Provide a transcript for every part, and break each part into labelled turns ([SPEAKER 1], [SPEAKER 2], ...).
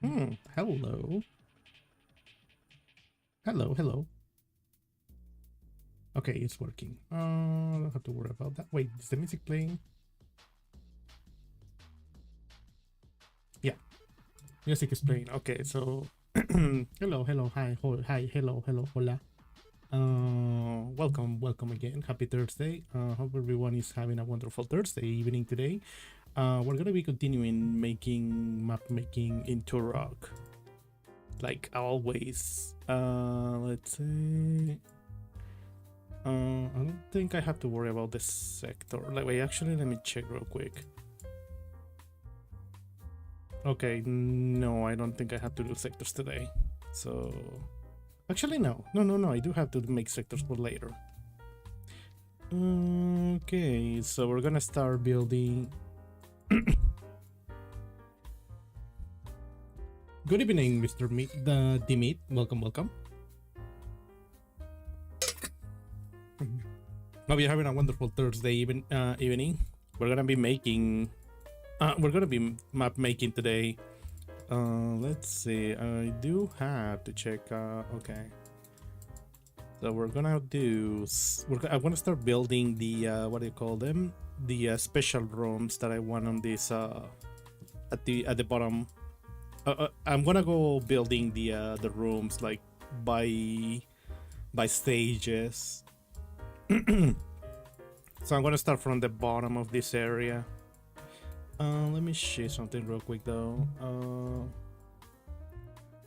[SPEAKER 1] Hello. Hello, hello. Okay, it's working. I don't have to worry about that. Wait, is the music playing? Yeah, music is playing. Okay, so hello, hello, hi, hello, hello, hola. Welcome again. Happy Thursday. Hope everyone is having a wonderful Thursday evening today. We're gonna be continuing map making in Turok, like always. Let's see. I don't think I have to worry about this sector. Like, wait, actually, let me check real quick. Okay, no, I don't think I have to do sectors today. So, actually, no. I do have to make sectors for later. Okay, so we're gonna start building. Good evening, Mr. Meat. Welcome. Hope you're having a wonderful Thursday evening. We're gonna be making. We're gonna be map making today. Let's see. I do have to check. Okay. So we're gonna do. I'm gonna start building the what do you call them? The special rooms that I want on this. At the bottom. I'm gonna go building the rooms like by stages. So I'm gonna start from the bottom of this area. Let me show something real quick though.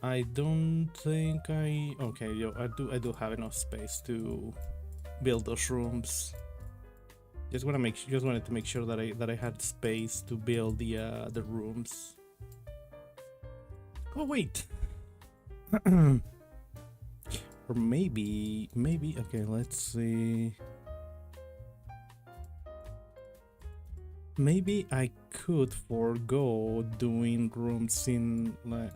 [SPEAKER 1] I don't think okay, I do have enough space to build those rooms. Just wanted to make sure that I had space to build the rooms. Oh wait. Or maybe okay, let's see. Maybe I could forego doing rooms in like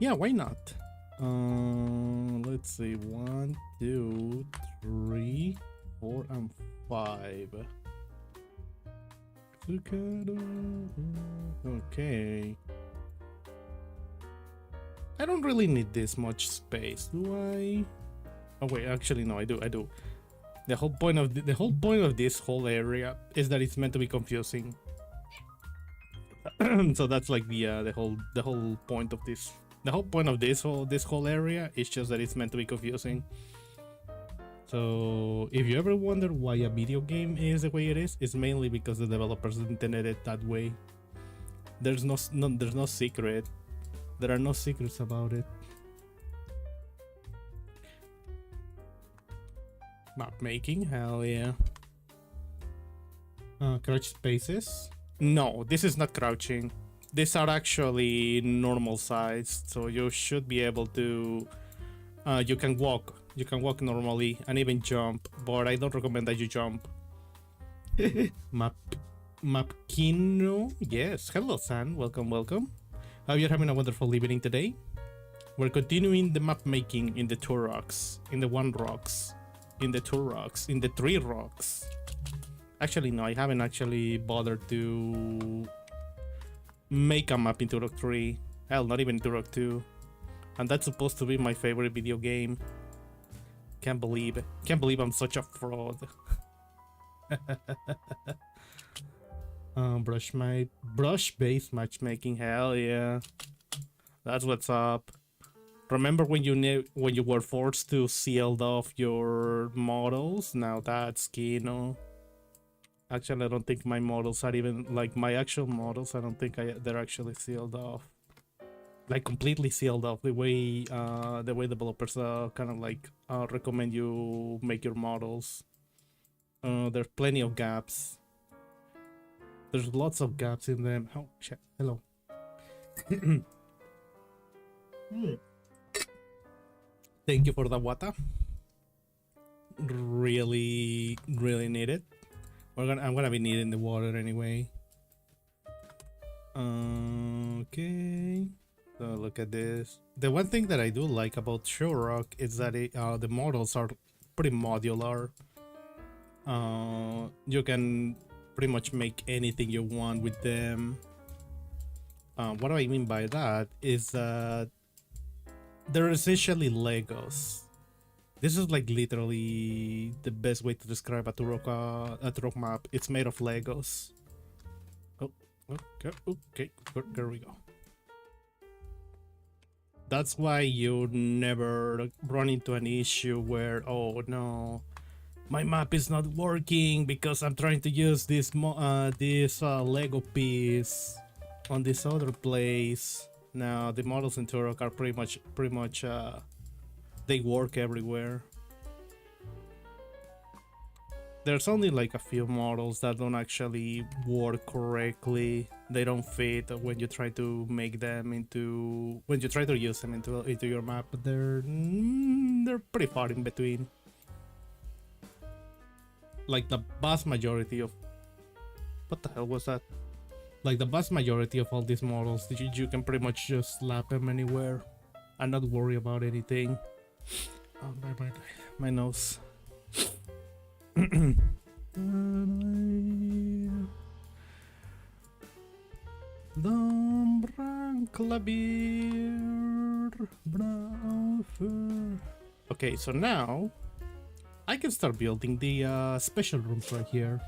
[SPEAKER 1] yeah, why not? Let's see, 1 2 3 4 and 5. Okay, I don't really need this much space, do I? Oh wait, actually no, I do. The whole point of this whole area is that it's meant to be confusing. So that's like the whole point of this. The whole point of this whole area is just that it's meant to be confusing. So if you ever wonder why a video game is the way it is, it's mainly because the developers intended it that way. There's no secret. There are no secrets about it. Map making, hell yeah. Crouch spaces. No, this is not crouching. These are actually normal sized, so you should be able to. You can walk normally and even jump, but I don't recommend that you jump. Mapkino, yes. Hello, San. Welcome. Hope you're having a wonderful evening today. We're continuing the map making in the two rocks, in the one rocks, in the two rocks, in the three rocks. Actually, no, I haven't actually bothered to make a map in Turok 3. Hell, not even Turok 2. And that's supposed to be my favorite video game. Can't believe I'm such a fraud. Brush-based matchmaking, hell yeah. That's what's up. Remember when you were forced to seal off your models? Now that's Kino. Actually, I don't think my models are even like my actual models. I don't think they're actually sealed off, like completely sealed off. The way developers kind of like recommend you make your models. There's plenty of gaps. There's lots of gaps in them. Oh, shit. Hello. Thank you for the water. Really need it. I'm gonna be needing the water anyway. Okay. So look at this. The one thing that I do like about Turok is that the models are pretty modular. You can pretty much make anything you want with them. What do I mean by that is that they're essentially Legos. This is like literally the best way to describe a Turok map. It's made of Legos. Oh, okay, there we go. That's why you never run into an issue where, oh no, my map is not working because I'm trying to use this Lego piece on this other place. Now the models in Turok are pretty much they work everywhere. There's only like a few models that don't actually work correctly. They don't fit when you try to make them into when you try to use them into your map. But they're pretty far in between. Like the vast majority of what the hell was that? Like the vast majority of all these models, you can pretty much just slap them anywhere and not worry about anything. Oh, my nose. Okay, so now I can start building the special rooms right here.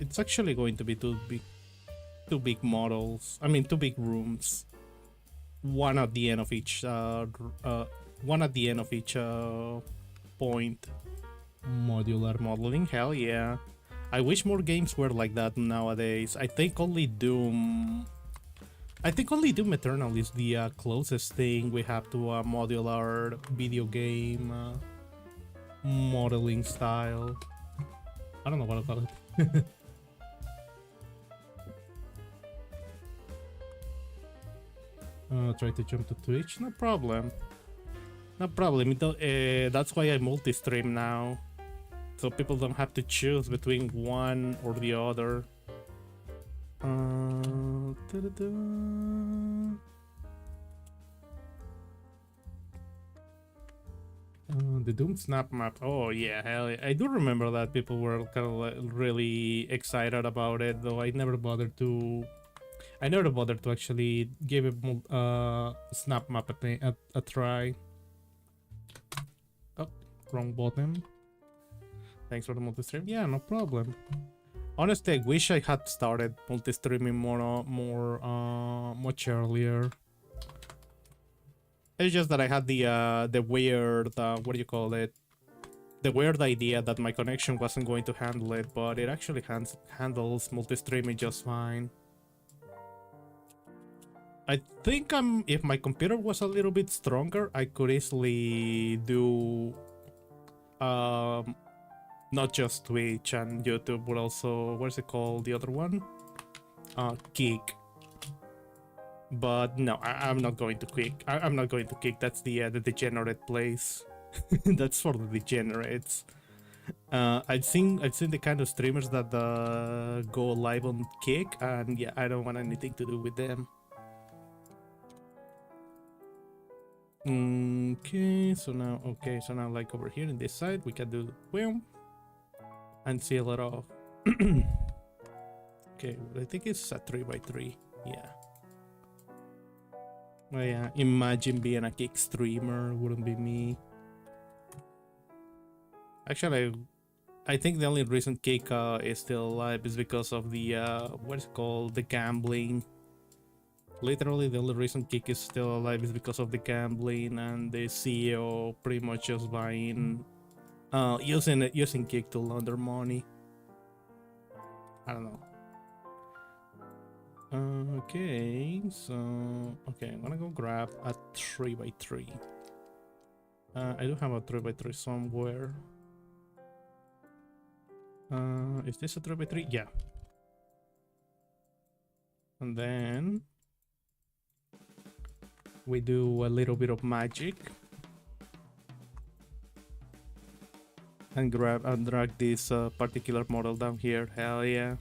[SPEAKER 1] It's actually going to be two big models. I mean, two big rooms. One at the end of each. Point. Modular modeling. Hell yeah! I wish more games were like that nowadays. I think only Doom Eternal is the closest thing we have to a modular video game modeling style. I don't know what I call it. Try to jump to Twitch. No problem. No problem. That's why I multi-stream now, so people don't have to choose between one or the other. The Doom Snap map. Oh yeah, hell yeah. I do remember that people were kind of like really excited about it, though I never bothered to actually give it Snap map a try. Oh, wrong button. Thanks for the multi-stream. Yeah, no problem. Honestly, I wish I had started multi-streaming much earlier. It's just that I had the weird what do you call it? The weird idea that my connection wasn't going to handle it, but it actually handles multi-streaming just fine. I think if my computer was a little bit stronger, I could easily do not just Twitch and YouTube, but also what's it called? The other one? KEX. But no, I'm not going to KEX. I'm not going to KEX. That's the degenerate place. That's for the degenerates. I've seen the kind of streamers that go live on KEX, and yeah, I don't want anything to do with them. Okay, so now like over here in this side, we can do boom and seal it off. Okay, I think it's a 3x3. Yeah. Oh yeah, imagine being a KEX streamer. Wouldn't be me. Actually, I think the only reason KEX is still alive is because of the what's it called, the gambling. Literally, the only reason KEX is still alive is because of the gambling and the CEO pretty much just buying, using KEX to launder money. I don't know. Okay, so I'm gonna go grab a 3x3. I do have a 3x3 somewhere. Is this a 3x3? Yeah. And then we do a little bit of magic and grab and drag this particular model down here. Hell yeah.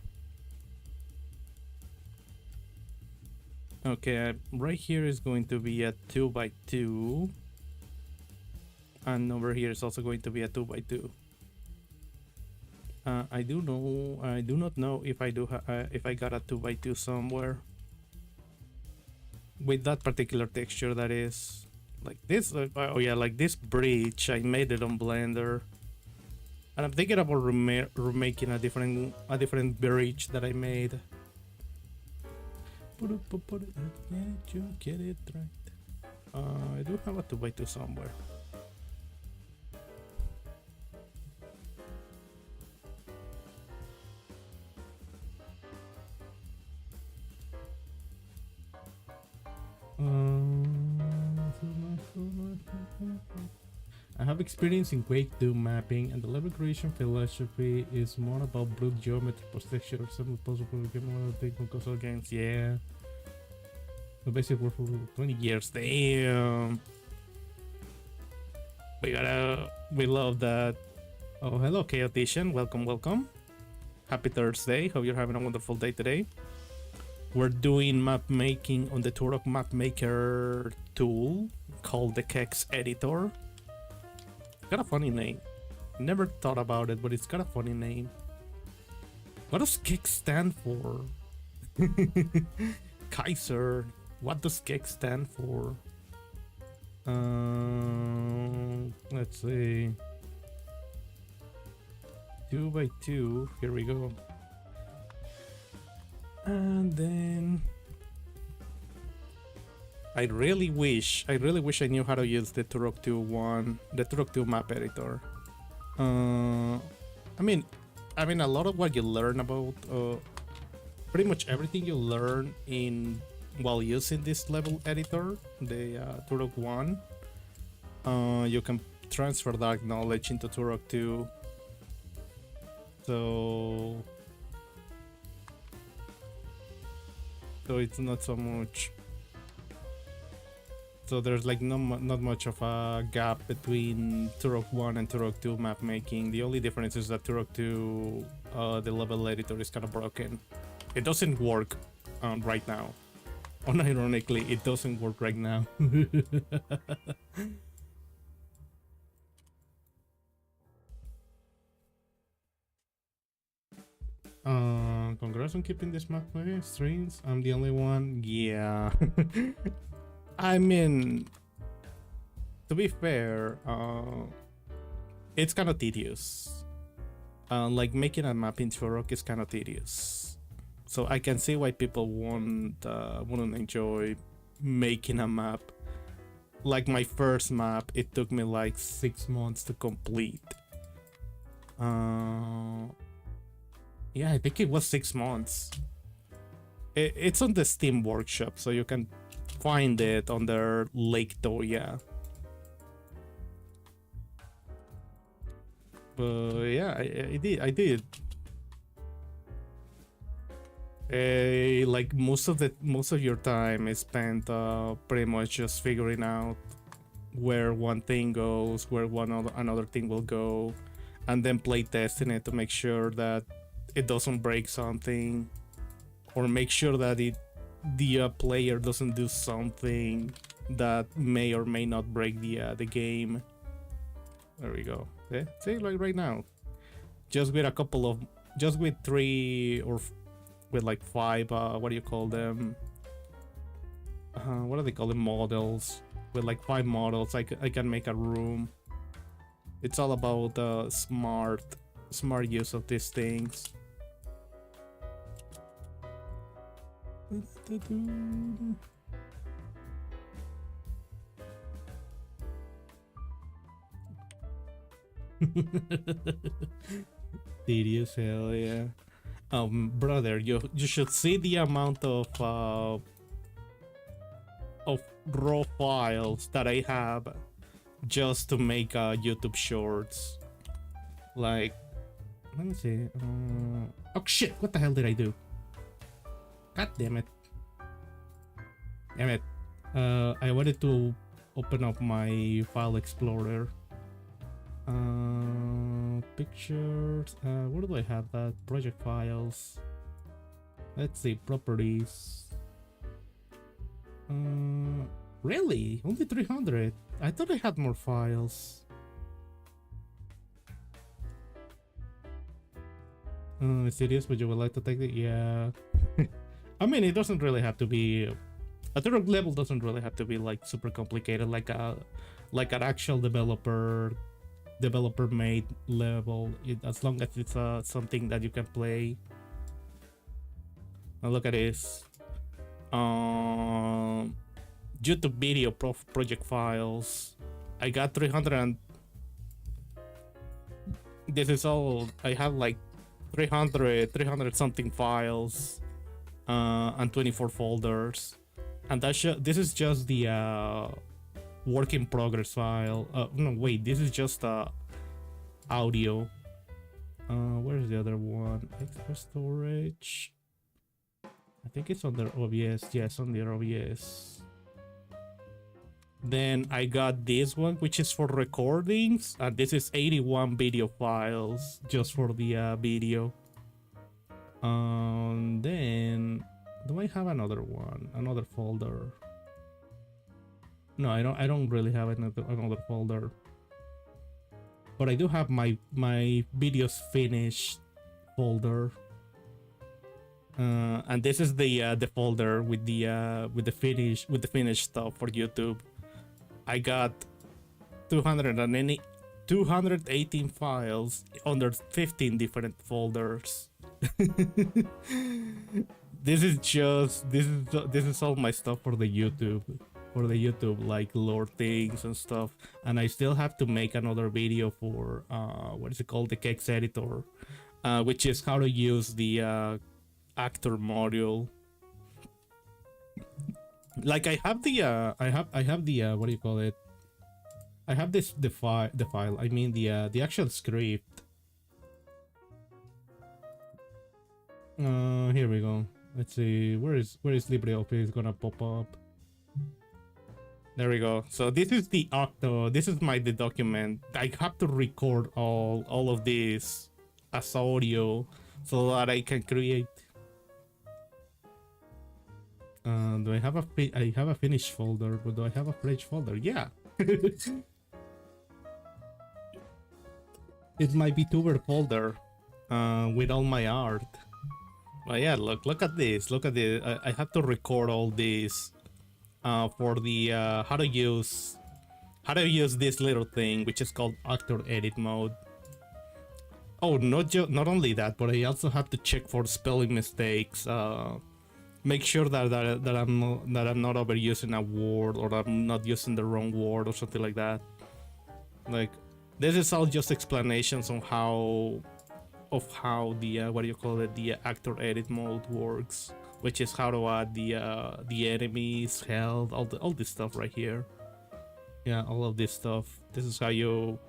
[SPEAKER 1] Okay, right here is going to be a 2x2, and over here is also going to be a 2x2. I do know. I do not know if I do. If I got a 2x2 somewhere with that particular texture. That is like this. Oh yeah, like this bridge. I made it on Blender, and I'm thinking about remaking a different bridge that I made. Can't you get it right? I do have a 2x2 somewhere. I have experience in Quake 2 mapping, and the level creation philosophy is more about brute geometry, post-texture, or some possible game console games. Yeah. The basic work for 20 years. Damn. We love that. Oh, hello, Chaotician. Welcome, welcome. Happy Thursday. Hope you're having a wonderful day today. We're doing map making on the Turok map maker tool called the KEX editor. It's got a funny name. Never thought about it, but it's got a funny name. What does KEX stand for? Kaiser. What does KEX stand for? Let's see. 2x2. Here we go. And then I really wish I knew how to use the Turok 2 map editor. I mean a lot of what you learn about pretty much everything you learn while using this level editor, the Turok 1, you can transfer that knowledge into Turok 2. So it's not so much. So there's like not much of a gap between Turok 1 and Turok 2 map making. The only difference is that Turok 2, the level editor is kind of broken. It doesn't work right now. Unironically, it doesn't work right now. Congrats on keeping this map strings. I'm the only one. Yeah. I mean, to be fair, it's kind of tedious. Like making a map in Turok is kind of tedious. So I can see why people wouldn't enjoy making a map. Like my first map, it took me like 6 months to complete. Yeah, I think it was 6 months. It's on the Steam Workshop, so you can find it on their Lake Toya. But yeah, I did. Like most of your time is spent pretty much just figuring out where one thing goes, where another thing will go, and then play testing it to make sure that it doesn't break something, or make sure that the player doesn't do something that may or may not break the game. There we go. See, like right now, just with three or with like 5 what do you call them, what do they call them, models. With like 5 models, I can make a room. It's all about smart use of these things. Tedious, hell yeah. Brother, you should see the amount of raw files that I have just to make YouTube shorts. Like, let me see. Oh shit! What the hell did I do? God damn it! Damn it! I wanted to open up my file explorer. Pictures. Where do I have that? Project files. Let's see, properties. Really? Only 300? I thought I had more files. Serious, but you would like to take it? Yeah. I mean, it doesn't really have to be a Turok level. Doesn't really have to be like super complicated, like an actual developer made level. As long as it's something that you can play. Now look at this. YouTube video project files. I got 300 and this is all. I have like 300 something files and 24 folders, and this is just the work in progress file. No, wait, this is just audio. Where's the other one? Extra storage. I think it's under OBS. Yes, on the OBS. Then I got this one, which is for recordings, and this is 81 video files just for the video. Then do I have another one, another folder? No, I don't really have another folder, but I do have my videos finished folder. And this is the folder with the finished stuff for YouTube. I got 218 files under 15 different folders. This is all my stuff for the YouTube like lore things and stuff. And I still have to make another video for what is it called, the KEX editor, which is how to use the actor module. Like I have the what do you call it? I have the file. I mean the actual script. Here we go. Let's see. Where is LibreOffice gonna pop up? There we go. So this is the Octo. This is the document. I have to record all of this as audio so that I can create. Do I have a finished folder, but do I have a fresh folder? Yeah. It's my VTuber folder with all my art. But yeah, look at this. Look at this. I have to record all this for the how to use this little thing, which is called actor edit mode. Oh, not only that, but I also have to check for spelling mistakes. Make sure that I'm not overusing a word, or I'm not using the wrong word or something like that. Like, this is all just explanations on how the what do you call it, the actor edit mode works, which is how to add the enemies, health, all this stuff right here. Yeah, all of this stuff. This is how you.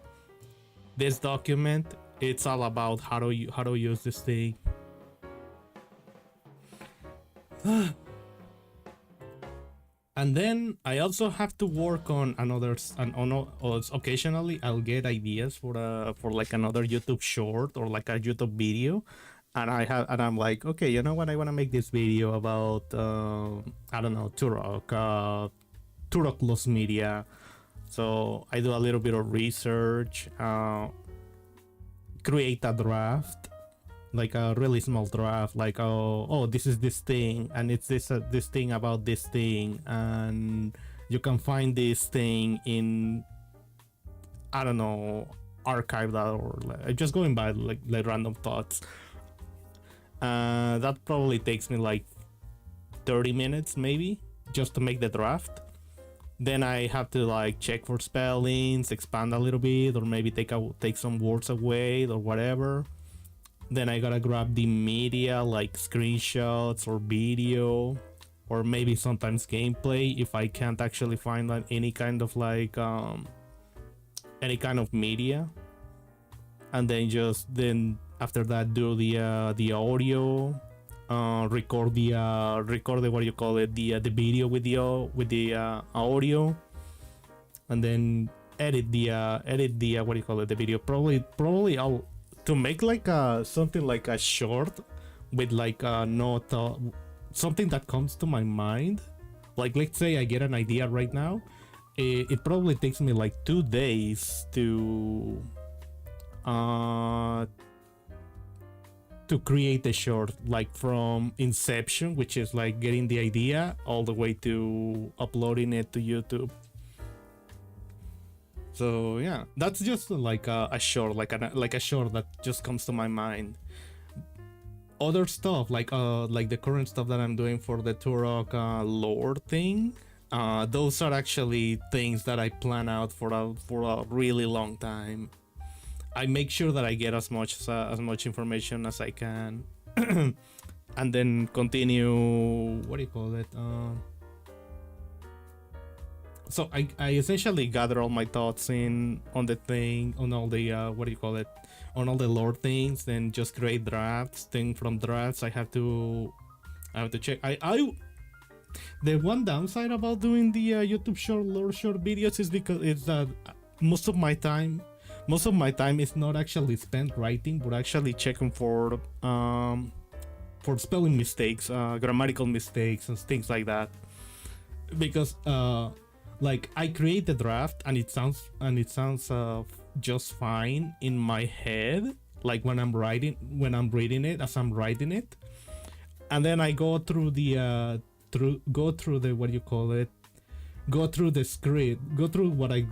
[SPEAKER 1] This document, it's all about how to use this thing. And then I also have to work on occasionally I'll get ideas for like another YouTube short or like a YouTube video, and I'm like, okay, you know what, I want to make this video about I don't know, Turok Lost Media. So I do a little bit of research, create a draft, like a really small draft, like oh this is this thing, and it's this thing about this thing, and you can find this thing in, I don't know, archive that, or like, just going by like random thoughts. That probably takes me like 30 minutes maybe just to make the draft. Then I have to like check for spellings, expand a little bit, or maybe take some words away or whatever. Then I gotta grab the media, like screenshots or video, or maybe sometimes gameplay if I can't actually find like any kind of like any kind of media. And then after that do the audio, record the what do you call it, the video with the audio, and then edit the what do you call it, the video. Probably I'll to make like something like a short with like not something that comes to my mind. Like, let's say I get an idea right now, it probably takes me like 2 days to to create a short, like from inception, which is like getting the idea, all the way to uploading it to YouTube. So yeah, that's just like a short, like a short that just comes to my mind. Other stuff like the current stuff that I'm doing for the Turok lore thing, those are actually things that I plan out for a really long time. I make sure that I get as much information as I can, and then continue. What do you call it? So I essentially gather all my thoughts on the thing, on all the what do you call it, on all the lore things, then just create drafts. Then from drafts I have to check. The one downside about doing the YouTube lore short videos is because it's that most of my time is not actually spent writing, but actually checking for spelling mistakes, grammatical mistakes, and things like that. Because like I create the draft and it sounds just fine in my head, like when I'm reading it, as I'm writing it, and then I go through the what do you call it? Go through the script, go through what I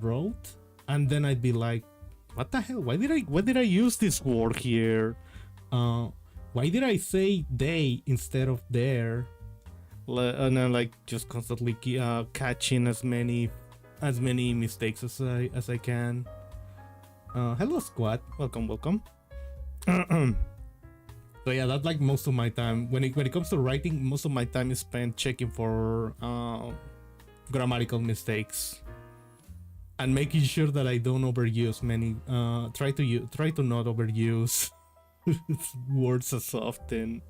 [SPEAKER 1] wrote. And then I'd be like, what the hell? Why did I use this word here? Why did I say they instead of there? And then like just constantly catching as many mistakes as I can. Hello squad, welcome. So yeah, that's like most of my time. When it comes to writing, most of my time is spent checking for grammatical mistakes. And making sure that I don't overuse many. Try to not overuse words as often.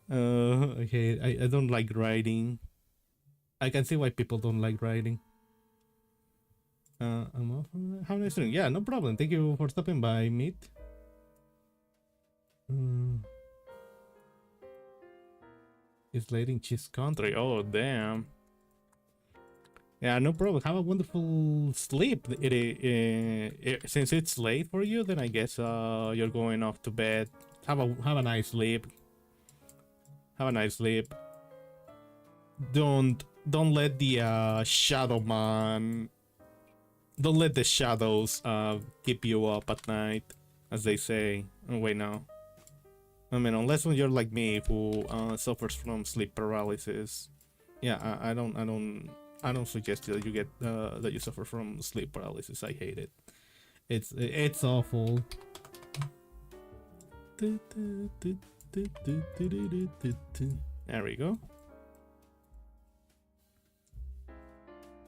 [SPEAKER 1] Okay, I don't like writing. I can see why people don't like writing. I'm off. How nice doing? Yeah, no problem. Thank you for stopping by, meet. It's late in cheese country. Oh damn. Yeah, no problem. Have a wonderful sleep. Since it's late for you, then I guess you're going off to bed. Have a nice sleep. Have a nice sleep. Don't let the shadow man. Don't let the shadows keep you up at night, as they say. Oh, wait, no. I mean, unless when you're like me, who suffers from sleep paralysis. Yeah, I don't suggest that you get that you suffer from sleep paralysis. I hate it. It's awful. There we go.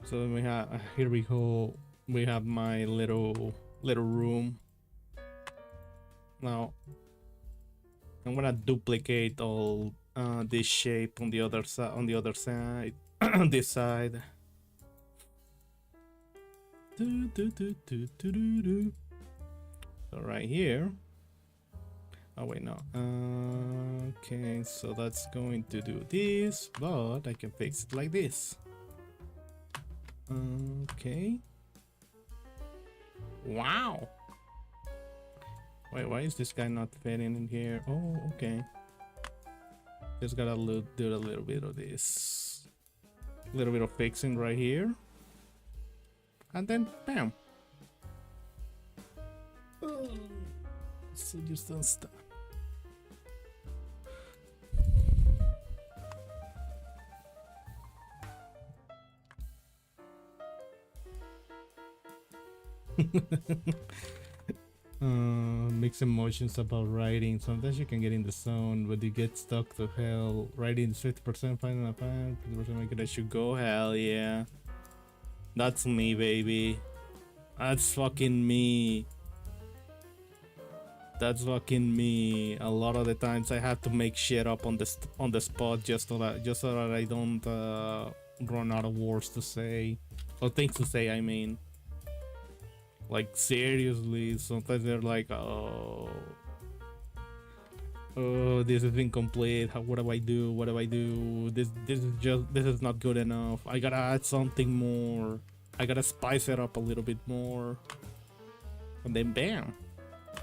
[SPEAKER 1] So we have here we go. We have my little room. Now I'm gonna duplicate all this shape on the other side. On this side. So right here. Oh wait, no. Okay, so that's going to do this, but I can fix it like this. Okay. Wow. Wait, why is this guy not fitting in here? Oh, okay. Just gotta do a little bit of this. A little bit of fixing right here. And then, bam. Oh, so just don't stop. Mixed emotions about writing. Sometimes you can get in the zone, but you get stuck to hell. Writing is 50% fine and 50% make it as you go. Hell yeah. That's me, baby. That's fucking me. That's fucking me. A lot of the times I have to make shit up on the spot just so that I don't run out of words to say, or things to say. I mean. Like seriously, sometimes they're like, oh, this is incomplete. What do I do? What do I do? This is not good enough. I gotta add something more. I gotta spice it up a little bit more. And then bam,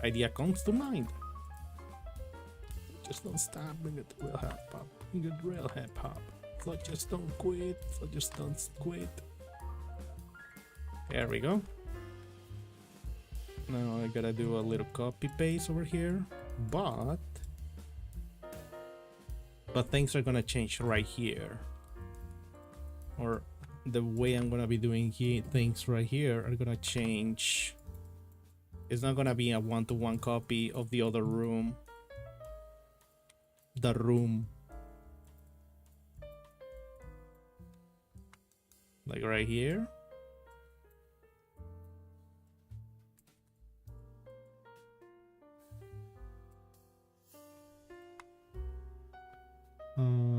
[SPEAKER 1] idea comes to mind. just don't stop. Bring it to real hip hop. Bring it real hip hop. So just don't quit. So just don't quit. There we go. Now I gotta do a little copy paste over here, but things are gonna change right here, or the way I'm gonna be doing things right here are gonna change. It's not gonna be a one-to-one copy of the other room. The room. Like right here.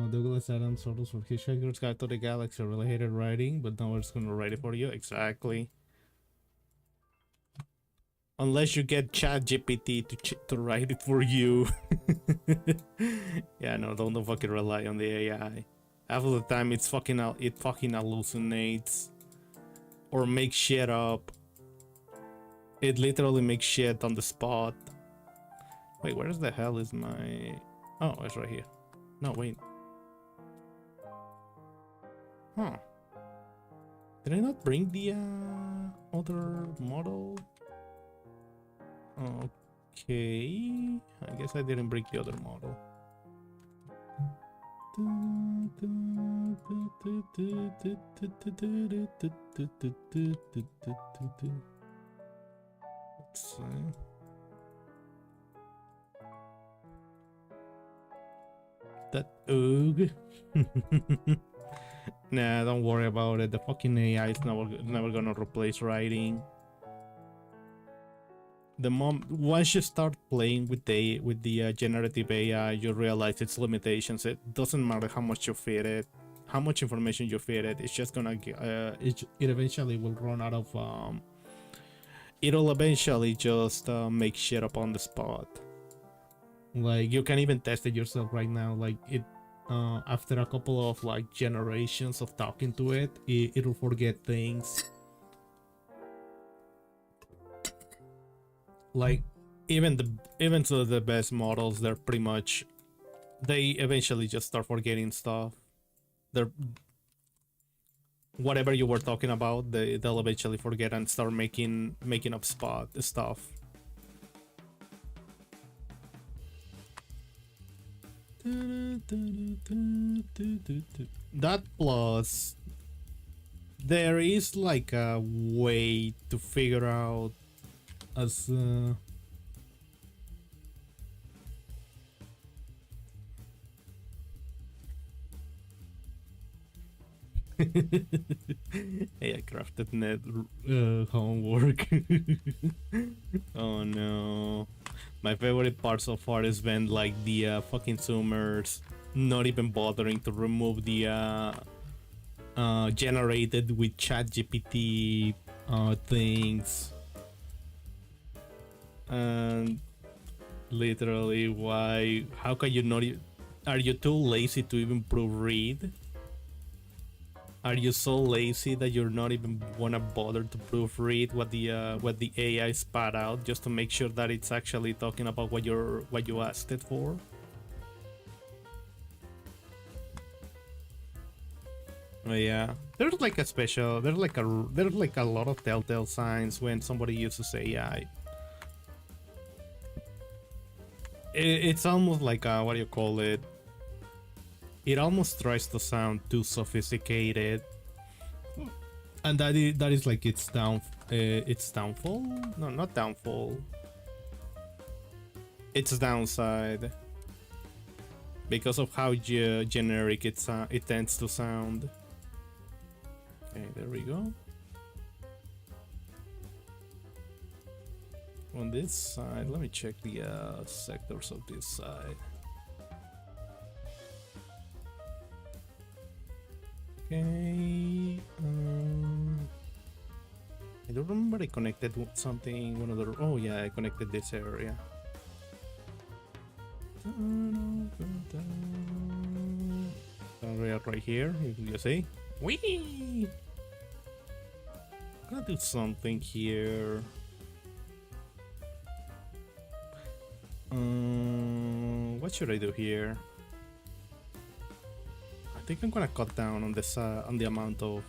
[SPEAKER 1] Douglas Adams photos for Hitchhiker's Guide to the Galaxy really hated writing, but now it's gonna write it for you. Exactly. Unless you get ChatGPT to write it for you. Yeah, no, don't fucking rely on the AI. Half of the time it fucking hallucinates or makes shit up. It literally makes shit on the spot. Wait, where the hell is my... Oh, it's right here. No, wait. Huh. Did I not bring the other model? Okay. I guess I didn't bring the other model. Let's see. That oog. Nah, don't worry about it. The fucking AI is never gonna replace writing. Once you start playing with the generative AI, you realize its limitations. It doesn't matter how much you feed it, how much information you feed it. It's just gonna it eventually will run out of it'll eventually just make shit up on the spot. Like, you can even test it yourself right now. Like, it after a couple of like generations of talking to it, it'll forget things. Like, even to the best models, they're pretty much, they eventually just start forgetting stuff. They're, whatever you were talking about, they'll eventually forget and start making up stuff. That plus, there is like a way to figure out as hey, I crafted net homework. Oh no. My favorite part so far has been like the fucking Zoomers not even bothering to remove the generated with ChatGPT things. And literally, why? How can you not? Are you too lazy to even proofread? Are you so lazy that you're not even wanna bother to proofread what the AI spat out just to make sure that it's actually talking about what you asked it for? Yeah, there's like a lot of telltale signs when somebody uses AI. It's almost like what do you call it? It almost tries to sound too sophisticated, and that is like its downfall. No, not downfall. Its downside, because of how generic it tends to sound. Okay, there we go. On this side, let me check the sectors of this side. Okay. I don't remember I connected something. Oh yeah, I connected this area. Area right here. You see? Whee! I'm gonna do something here. what should I do here? I think I'm gonna cut down on this on the amount of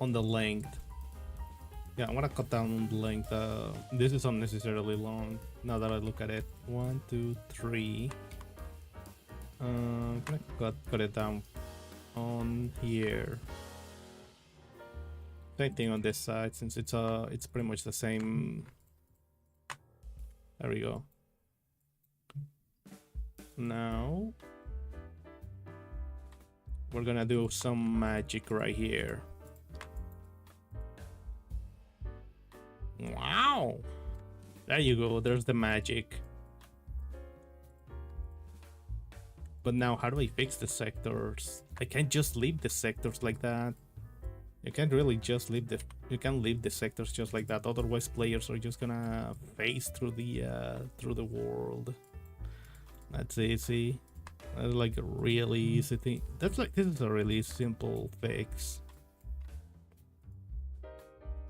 [SPEAKER 1] on the length. Yeah, I'm gonna cut down on the length. This is unnecessarily long. Now that I look at it, 1, 2, 3. I'm gonna cut it down on here. Same thing on this side, since it's pretty much the same. There we go. Now we're gonna do some magic right here. Wow, there you go, there's the magic. But now how do I fix the sectors? I can't just leave the sectors like that. You can't really just leave the, you can't leave the sectors just like that, otherwise players are just gonna phase through the world. That's easy. That's like a really easy thing. That's like, this is a really simple fix.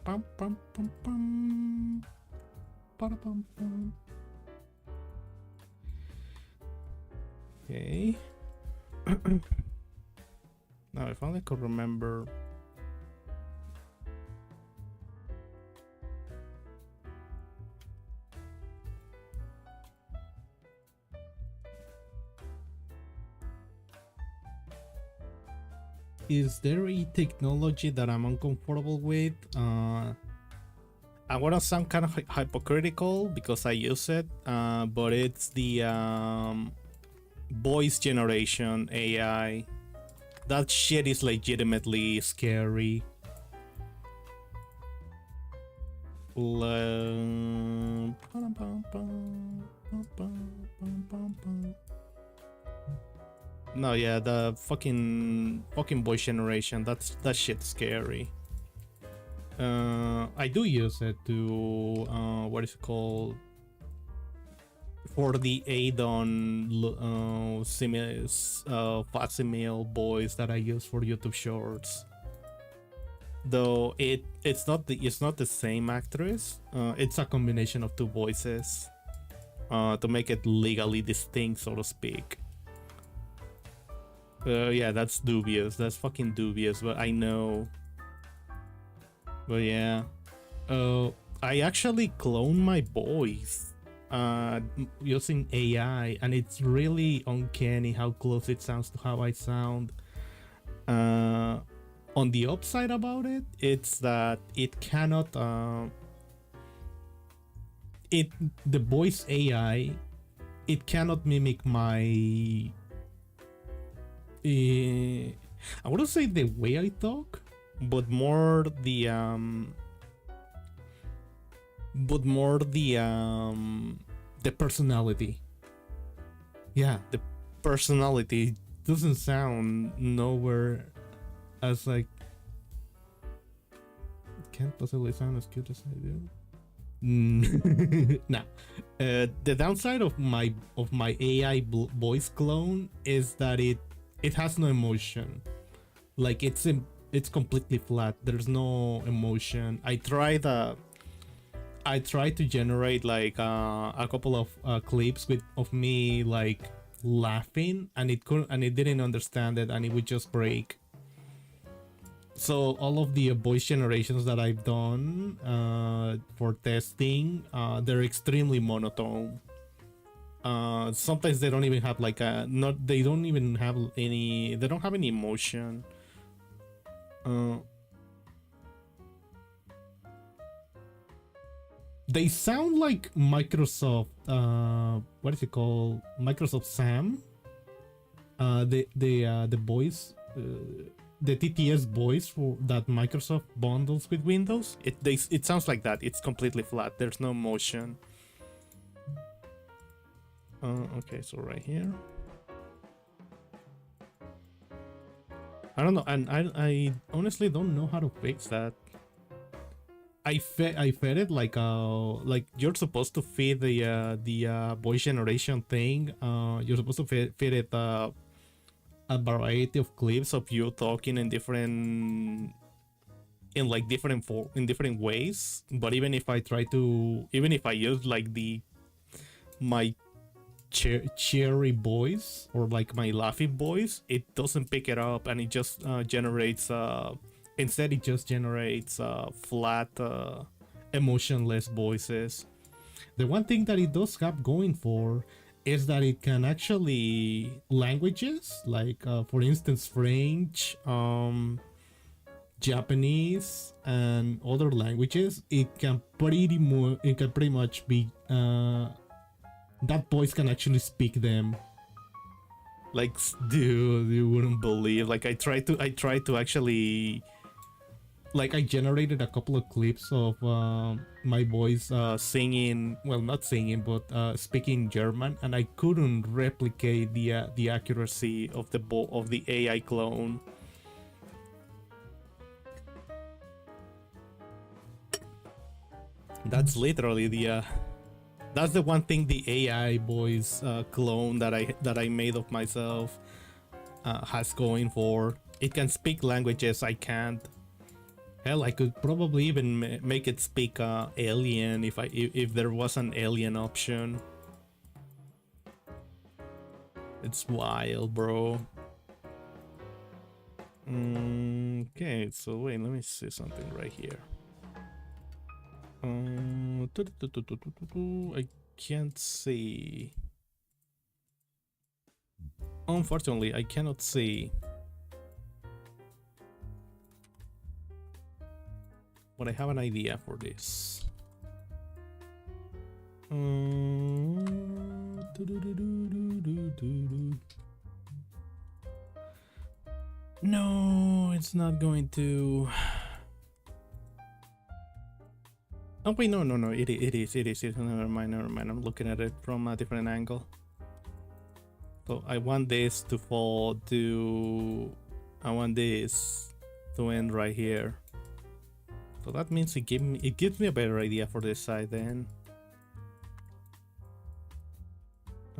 [SPEAKER 1] Pum, pum, pum, pum. Ba-da-bum, bum. Okay. Now if only I could remember. Is there a technology that I'm uncomfortable with? I want to sound kind of hypocritical because I use it, but it's the voice generation AI. That shit is legitimately scary. No, yeah, the fucking voice generation. That shit's scary. I do use it to what is it called? For the add-on facsimile voice that I use for YouTube Shorts. Though it's not the same actress. It's a combination of two voices to make it legally distinct, so to speak. Yeah, that's dubious. That's fucking dubious, but I know. But yeah. I actually clone my voice using AI, and it's really uncanny how close it sounds to how I sound. On the upside about it, it's that it cannot the voice AI, it cannot mimic my I wouldn't say the way I talk, but more the personality. Yeah, the personality doesn't sound nowhere as like, it can't possibly sound as good as I do. Nah. The downside of my AI voice clone is that it has no emotion. Like it's completely flat. There's no emotion. I tried to generate like a couple of clips of me like laughing, and it didn't understand it, and it would just break. So all of the voice generations that I've done for testing, they're extremely monotone. Sometimes they don't even have like they don't have any emotion. They sound like Microsoft, what is it called? Microsoft Sam. The voice, the TTS voice for that Microsoft bundles with Windows. It sounds like that. It's completely flat. There's no motion. Okay, so right here. I don't know, and I honestly don't know how to fix that. I fed it like you're supposed to feed the voice generation thing. You're supposed to feed it a variety of clips of you talking in different ways. But even if I use like my cheery voice or like my laughing voice, it doesn't pick it up, and it just generates instead it just generates flat emotionless voices. The one thing that it does have going for is that it can actually languages like for instance French, Japanese, and other languages. It can pretty much be that voice can actually speak them. Like, dude, you wouldn't believe. Like, I tried to actually, like, I generated a couple of clips of my voice singing, well, not singing, but speaking German, and I couldn't replicate the accuracy of the AI clone. That's literally that's the one thing the AI voice clone that I made of myself has going for. It can speak languages I can't. Hell, I could probably even make it speak alien if there was an alien option. It's wild, bro. Okay, so wait, let me see something right here. I can't see. Unfortunately, I cannot see. But I have an idea for this. No, it's not going to. Oh wait, no, it is. Never mind. I'm looking at it from a different angle. So I want this to fall to. I want this to end right here. So that means it gives me a better idea for this side then.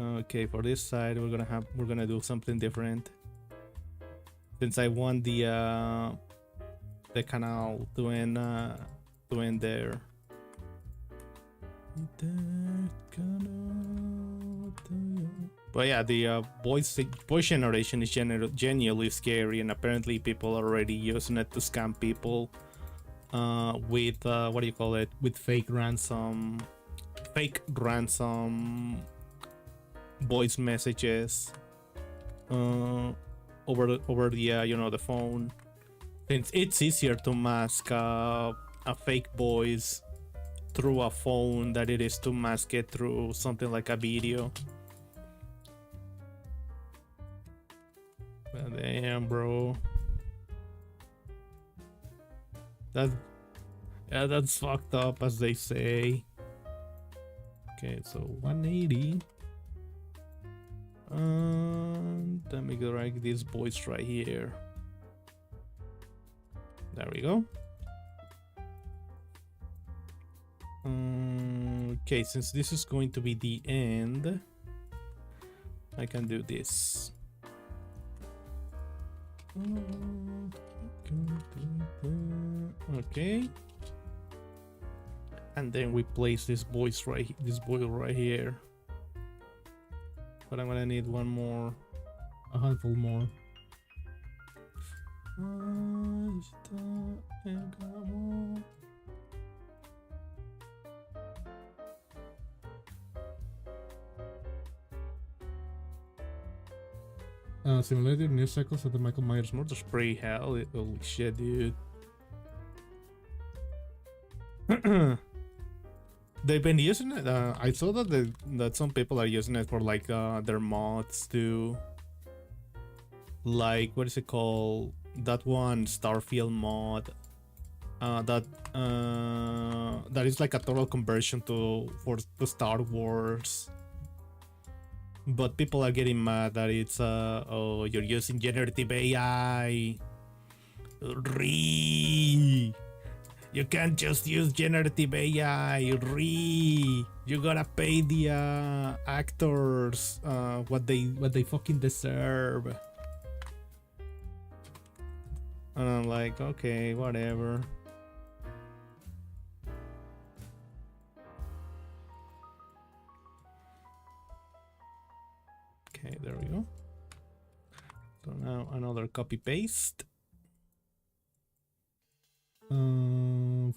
[SPEAKER 1] Okay, for this side we're gonna do something different. Since I want the canal to end there. But yeah, the voice generation is genuinely scary, and apparently people are already using it to scam people with what do you call it? With fake ransom voice messages over the you know, the phone. Since it's easier to mask a fake voice through a phone than it is to mask it through something like a video. But damn, bro. That's fucked up, as they say. Okay, so 180. Let me drag this voice right here. There we go. Okay, since this is going to be the end, I can do this. Okay, and then we place this boy right here. But I'm gonna need a handful more. Simulated news cycles at the Michael Myers murder spree. Hell, holy shit, dude. They've been using it. I saw that some people are using it for like their mods too. Like, what is it called? That one Starfield mod. That is like a total conversion to Star Wars. But people are getting mad that it's oh, you're using generative AI. You can't just use generative AI. You gotta pay the actors what they fucking deserve. And I'm like, okay, whatever. there we go. So now another copy paste.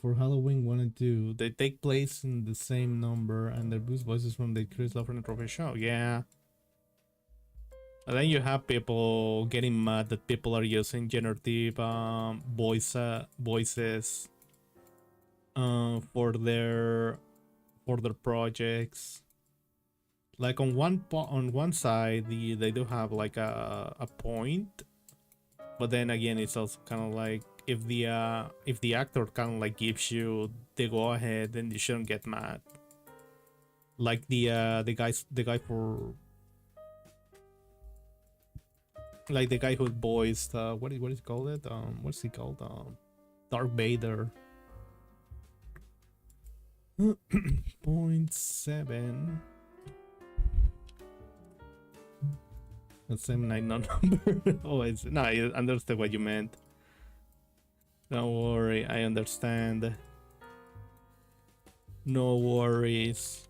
[SPEAKER 1] For Halloween 1 and 2, they take place in the same number and they boost voices from the Chris Love and Trophy show. Yeah. And then you have people getting mad that people are using generative voices for their projects. Like on one side, they do have like a point, but then again, it's also kind of like if the actor kind of like gives you the go ahead, then you shouldn't get mad. Like the guy for like the guy who voiced what is called it what's he called Darth Vader. 0.7. The same night number. Oh, it's no, I understand what you meant. Don't worry, I understand. No worries.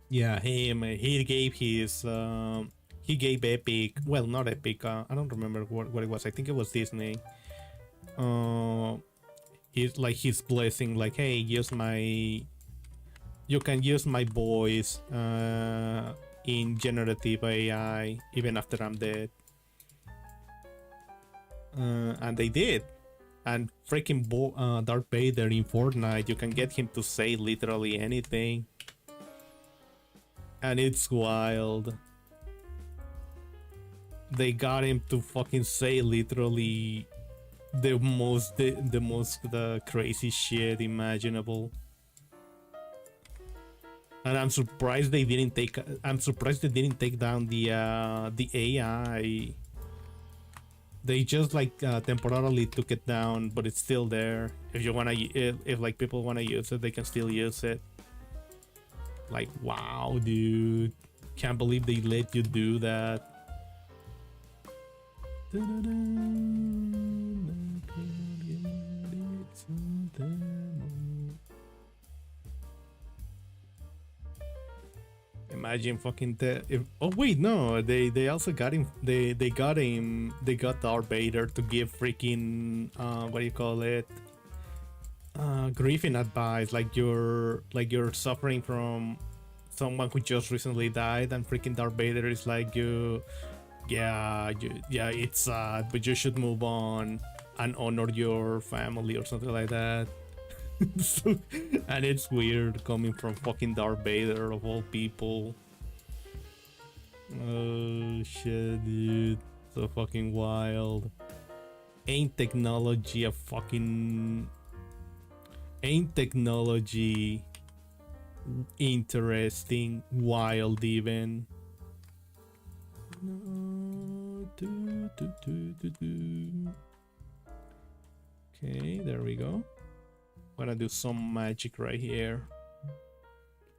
[SPEAKER 1] Yeah, he gave his he gave Epic, well, not Epic, I don't remember what it was. I think it was Disney. He's like his blessing, like, hey, you can use my voice in generative AI even after I'm dead. And they did. And freaking Darth Vader in Fortnite, you can get him to say literally anything. And it's wild. They got him to fucking say literally the most crazy shit imaginable. And I'm surprised they didn't take down the AI. They just like temporarily took it down, but it's still there. If you wanna, if like people wanna use it, they can still use it. Like, wow, dude, can't believe they let you do that. Imagine fucking oh wait, no, they also got him. They got Darth Vader to give freaking what do you call it? Grieving advice, like you're suffering from someone who just recently died, and freaking Darth Vader is like yeah, it's sad, but you should move on and honor your family or something like that. So, and it's weird coming from fucking Darth Vader of all people. Oh shit, dude, so fucking wild. Ain't technology interesting, wild even. Okay, there we go. Gonna do some magic right here.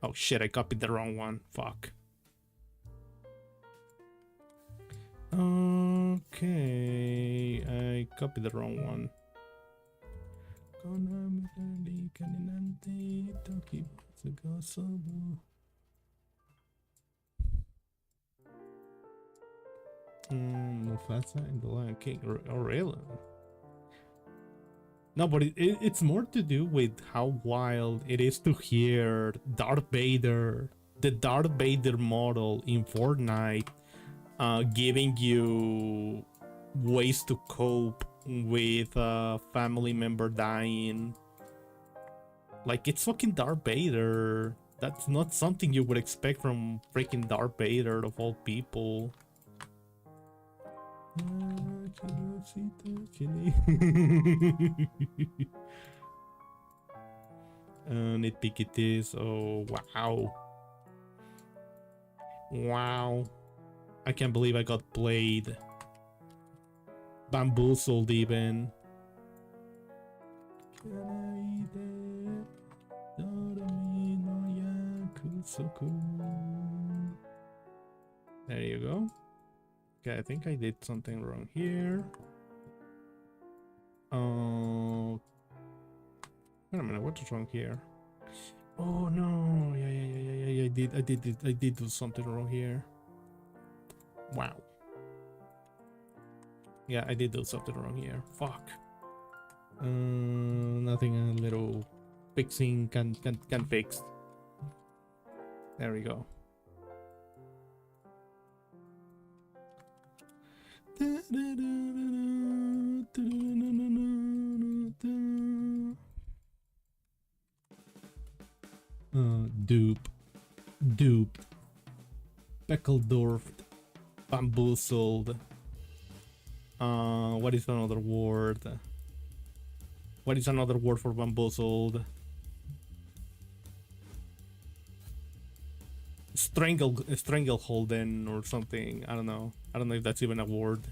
[SPEAKER 1] Oh shit, I copied the wrong one. Fuck. Okay, I copied the wrong one. Mufasa and the Lion King. Oh, really? No, but it's more to do with how wild it is to hear Darth Vader, the Darth Vader model in Fortnite, giving you ways to cope with a family member dying. Like, it's fucking Darth Vader. That's not something you would expect from freaking Darth Vader of all people. Nitpick it is. Oh wow, wow! I can't believe I got played, bamboozled even. There you go. Okay, I think I did something wrong here. Wait a minute, what's wrong here? Oh no, yeah, I did do something wrong here. Wow. Yeah, I did do something wrong here. Fuck. Nothing a little fixing can fix. There we go. Dupe, Beckledorfed, bamboozled. What is another word? What is another word for bamboozled? Strangleholden or something. I don't know. I don't know if that's even a word.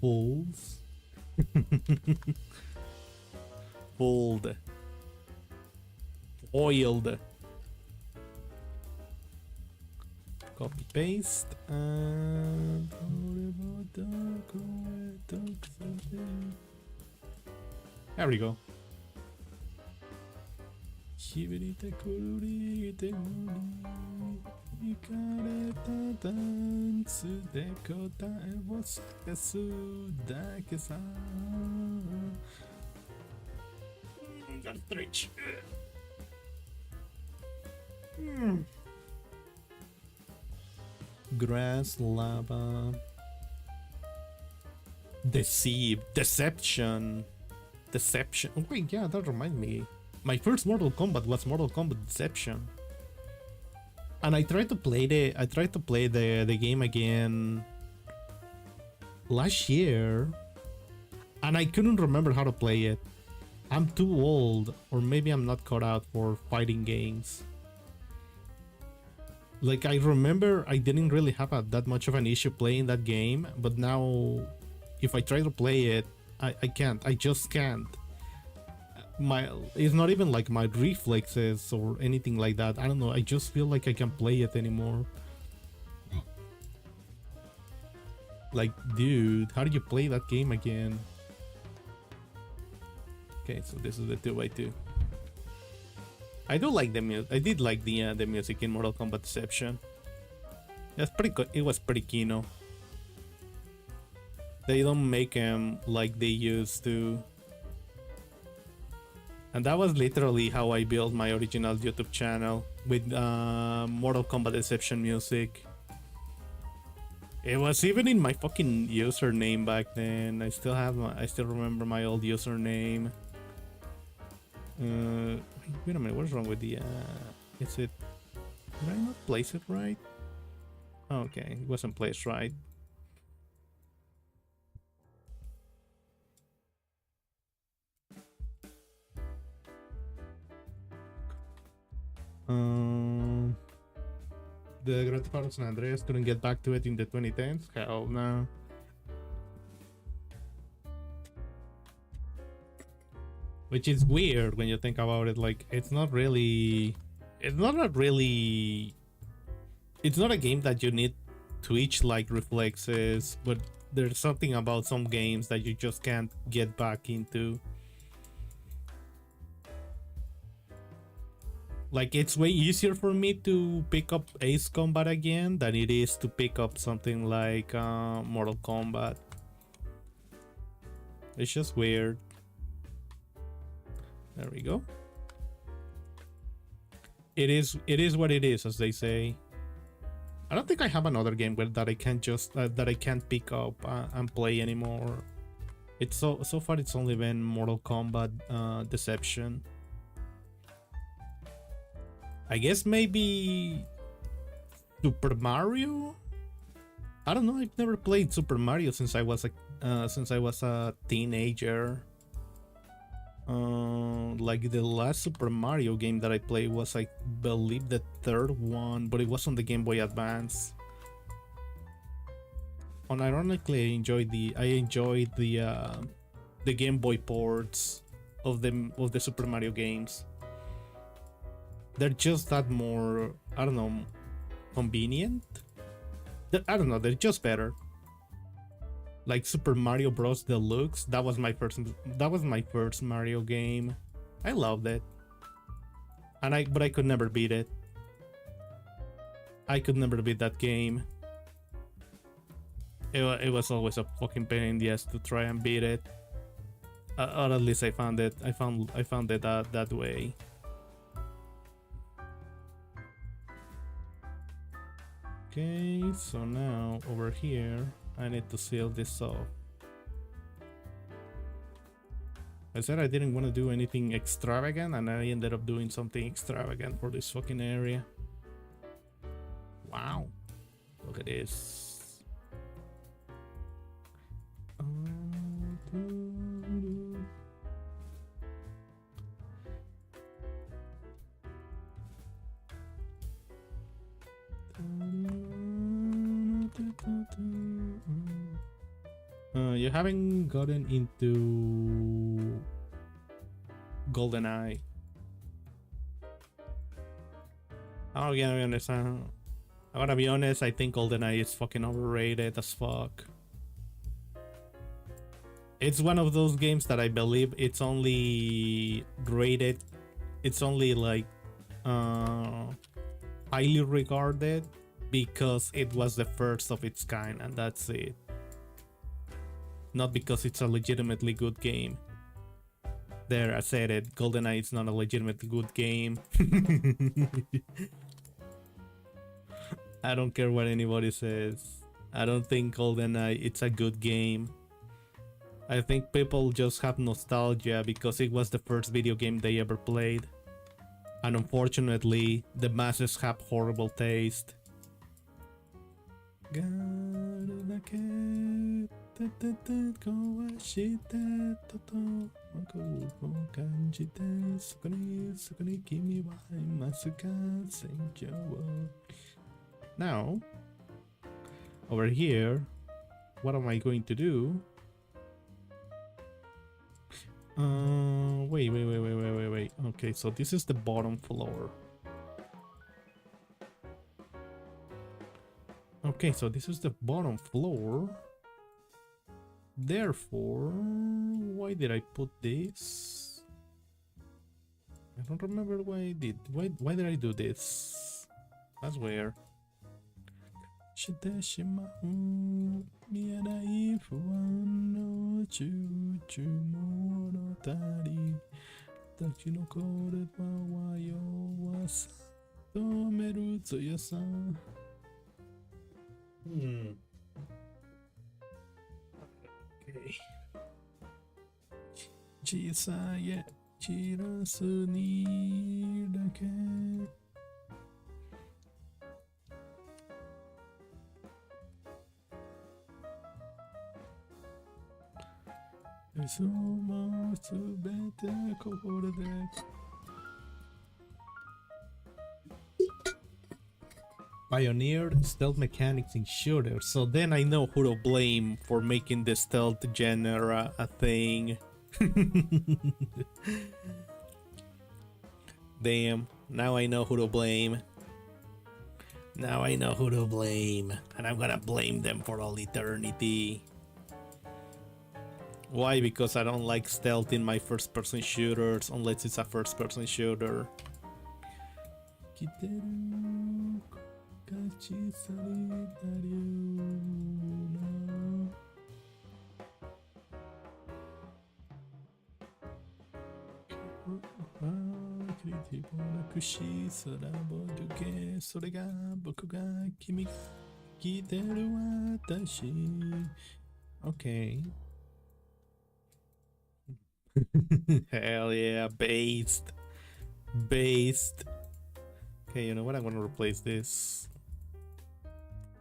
[SPEAKER 1] Holes. Fold. Oiled. Copy paste and there we go. Got stretch. Grass, lava, deception. Oh wait, yeah, that reminds me. My first Mortal Kombat was Mortal Kombat Deception, and I tried to play the game again last year, and I couldn't remember how to play it. I'm too old, or maybe I'm not cut out for fighting games. Like, I remember I didn't really have that much of an issue playing that game, but now if I try to play it, I can't. I just can't. It's not even like my reflexes or anything like that. I don't know. I just feel like I can't play it anymore. Like, dude, how do you play that game again? Okay, so this is the 2x2. I do like the music. I did like the music in Mortal Kombat Deception. That's pretty good. It was pretty kino. They don't make them like they used to. And that was literally how I built my original YouTube channel, with Mortal Kombat Deception music. It was even in my fucking username back then. I still remember my old username. Wait a minute, what's wrong with the did I not place it right? Okay, it wasn't placed right. The Grand Theft Auto San Andreas couldn't get back to it in the 2010s? Hell no. Which is weird when you think about it. Like, it's not a game that you need Twitch like reflexes, but there's something about some games that you just can't get back into. Like, it's way easier for me to pick up Ace Combat again than it is to pick up something like Mortal Kombat. It's just weird. There we go. It is what it is, as they say. I don't think I have another game that I can't just that I can't pick up and play anymore. It's so far it's only been Mortal Kombat Deception. I guess maybe Super Mario. I don't know. I've never played Super Mario since I was a teenager. Like, the last Super Mario game that I played was, I believe, the third one, but it was on the Game Boy Advance. And ironically, I enjoyed the the Game Boy ports of the Super Mario games. They're just that more, I don't know, convenient. I don't know, they're just better. Like Super Mario Bros. Deluxe, that was my first Mario game. I loved it, but I could never beat it. I could never beat that game. It was always a fucking pain in the ass to try and beat it. Or at least I found it. I found it that way. Okay, so now over here, I need to seal this off. I said I didn't want to do anything extravagant, and I ended up doing something extravagant for this fucking area. Wow, look at this. You haven't gotten into GoldenEye. Oh yeah, I understand. I gotta be honest, I think GoldenEye is fucking overrated as fuck. It's one of those games that I believe it's only rated, it's only like highly regarded because it was the first of its kind, and that's it. Not because it's a legitimately good game. There, I said it. GoldenEye is not a legitimately good game. I don't care what anybody says. I don't think GoldenEye it's a good game. I think people just have nostalgia because it was the first video game they ever played. And unfortunately, the masses have horrible taste. Now, over here, what am I going to do? Wait. Okay, so this is the bottom floor. Okay, so this is the bottom floor. Therefore, why did I put this? I don't remember why I did. Why did I do this? That's weird. Okay. 小さいチラスにだけ嘘もすべてこれでPioneered stealth mechanics in shooters, so then I know who to blame for making the stealth genre a thing. Damn, now I know who to blame. Now I know who to blame, and I'm gonna blame them for all eternity. Why? Because I don't like stealth in my first-person shooters, unless it's a first-person shooter. Okay. Hell yeah, based. Okay, you know what? I'm gonna replace this.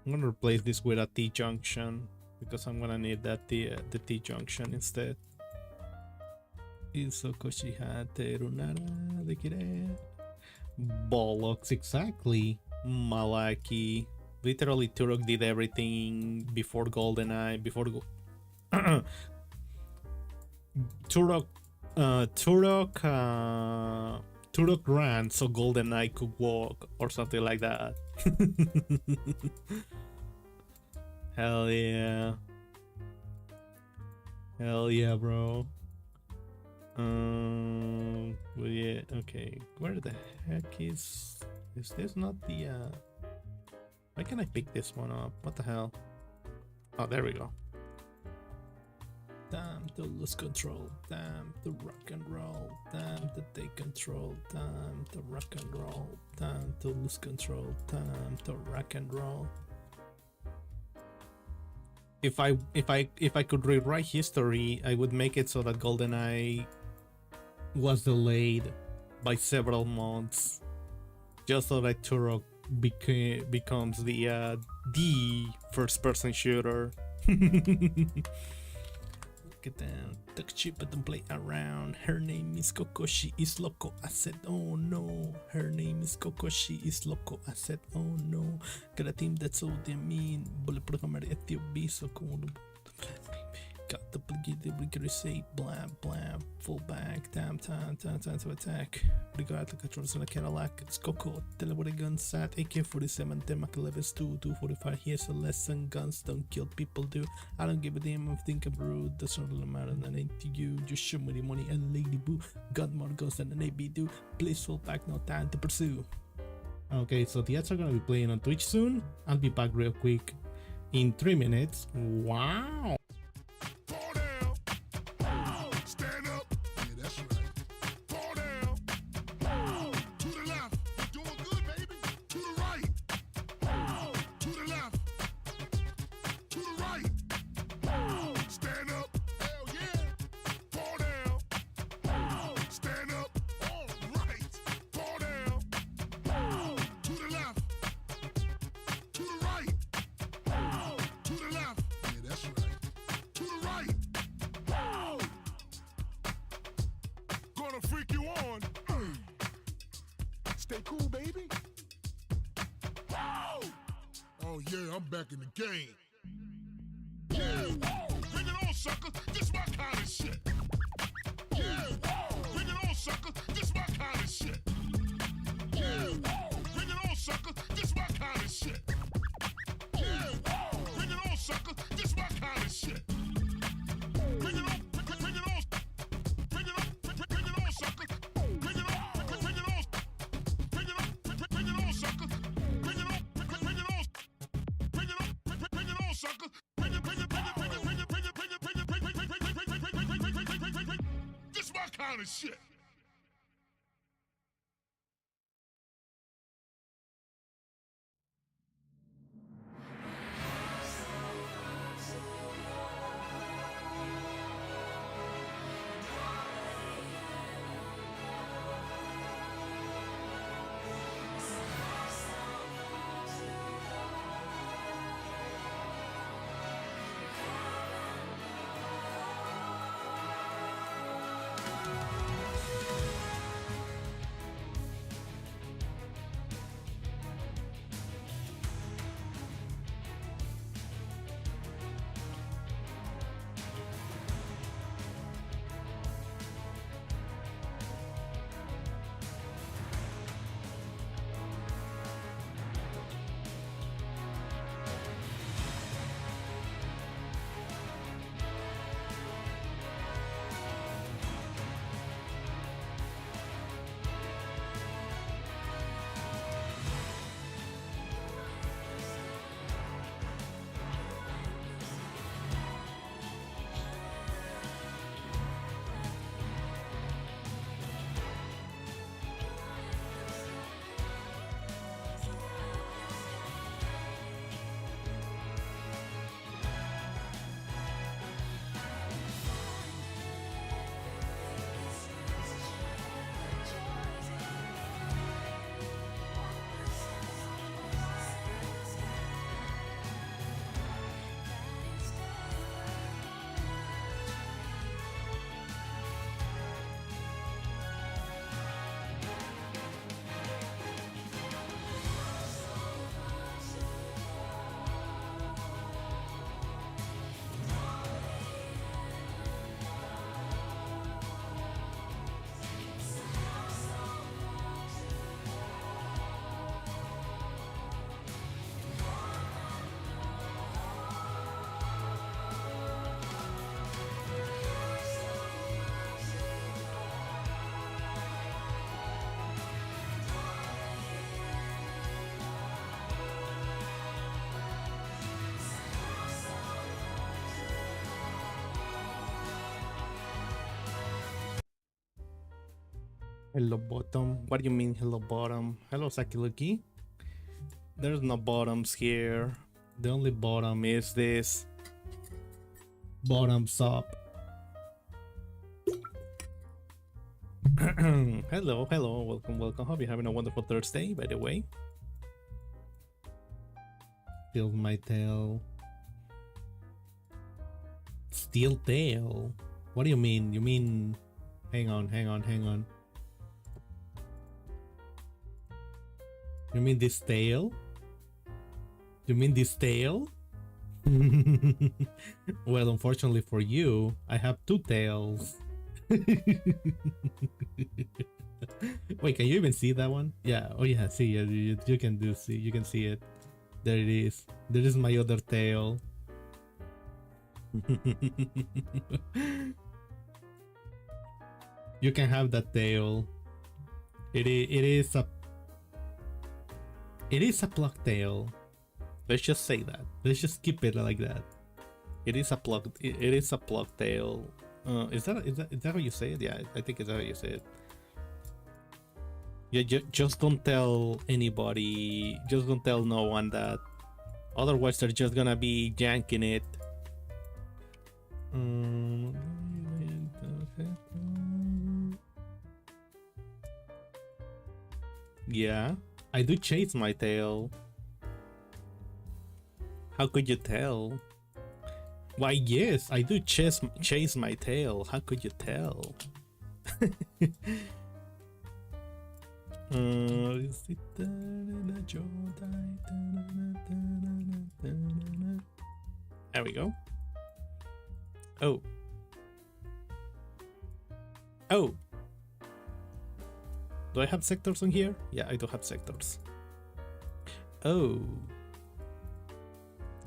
[SPEAKER 1] I'm gonna replace this with a T-junction because I'm gonna need that the T-junction instead. Bollocks, exactly. Malaki. Literally, Turok did everything before GoldenEye, Turok, Turok, Turok ran so GoldenEye could walk or something like that. Hell yeah. Hell yeah, bro. Well, yeah, okay. Where the heck is this not the, why can I pick this one up? What the hell? Oh, there we go. Time to lose control, time to rock and roll, time to take control, time to rock and roll, time to lose control, time to rock and roll. If I could rewrite history, I would make it so that GoldenEye was delayed by several months, just so that Turok becomes the first-person shooter. Get down, talk cheap but don't play around. Her name is Coco, she is loco. I said, oh no. Her name is Coco, she is loco. I said, oh no. Got a team that's so damn mean. Bulletproof hammer at your beat, so cool. Got the brigade say blam blam. Full back, time to attack. Brigade the controls on a Cadillac. It's Coco. Tell her what a gun's at. AK-47, Denmark 11's 245. Here's a lesson. Guns don't kill, people do. I don't give a damn if I think I'm rude. That's not really matter than ain't to you. Just show me the money and lady boo. Got more guns than an AB do. Please fall back, no time to pursue. Okay, so the ads are gonna be playing on Twitch soon. I'll be back real quick in 3 minutes. Wow.
[SPEAKER 2] Freak you on. Stay cool, baby. Oh yeah, I'm back in the game. Yeah, bring it on, sucker. This my kind of shit. Yeah, bring it on, sucker. This my kind of shit. Yeah, bring it on, sucker. This my kind of shit. Yeah, bring it on, sucker. This my kind of shit. Bring it on, bring it on. Bring it on, sucker. Bring it on, bring it on. Bring it on, bring it on, sucker. Bring it on, bring it on. Bring it on, bring it on, sucker. Bring it, bring it, bring it, bring it, bring it, bring it, bring it, bring it, bring it, bring it, bring it, bring it, bring it. This my kind of shit.
[SPEAKER 1] Hello bottom. What do you mean hello bottom? Hello Sakiluki. There's no bottoms here. The only bottom is this bottoms up. Hello, hello, welcome. Hope you're having a wonderful Thursday, by the way. Steal my tail. Steal tail? What do you mean? You mean... Hang on. You mean this tail? You mean this tail? Well, unfortunately for you, I have two tails. Wait, can you even see that one? Yeah, oh yeah, see, you can see, you can see it. There it is. There is my other tail. You can have that tail. It is a plucked tail. Let's just say that. Let's just keep it like that. It is a plucked tail. Is that how you say it? Yeah, I think it's how you say it. Yeah, just don't tell anybody. Just don't tell no one that. Otherwise, they're just gonna be janking it. Yeah, I do chase my tail. How could you tell? Why, yes, I do chase my tail. How could you tell? There we go. Oh. Oh. Do I have sectors on here? Yeah, I do have sectors. Oh.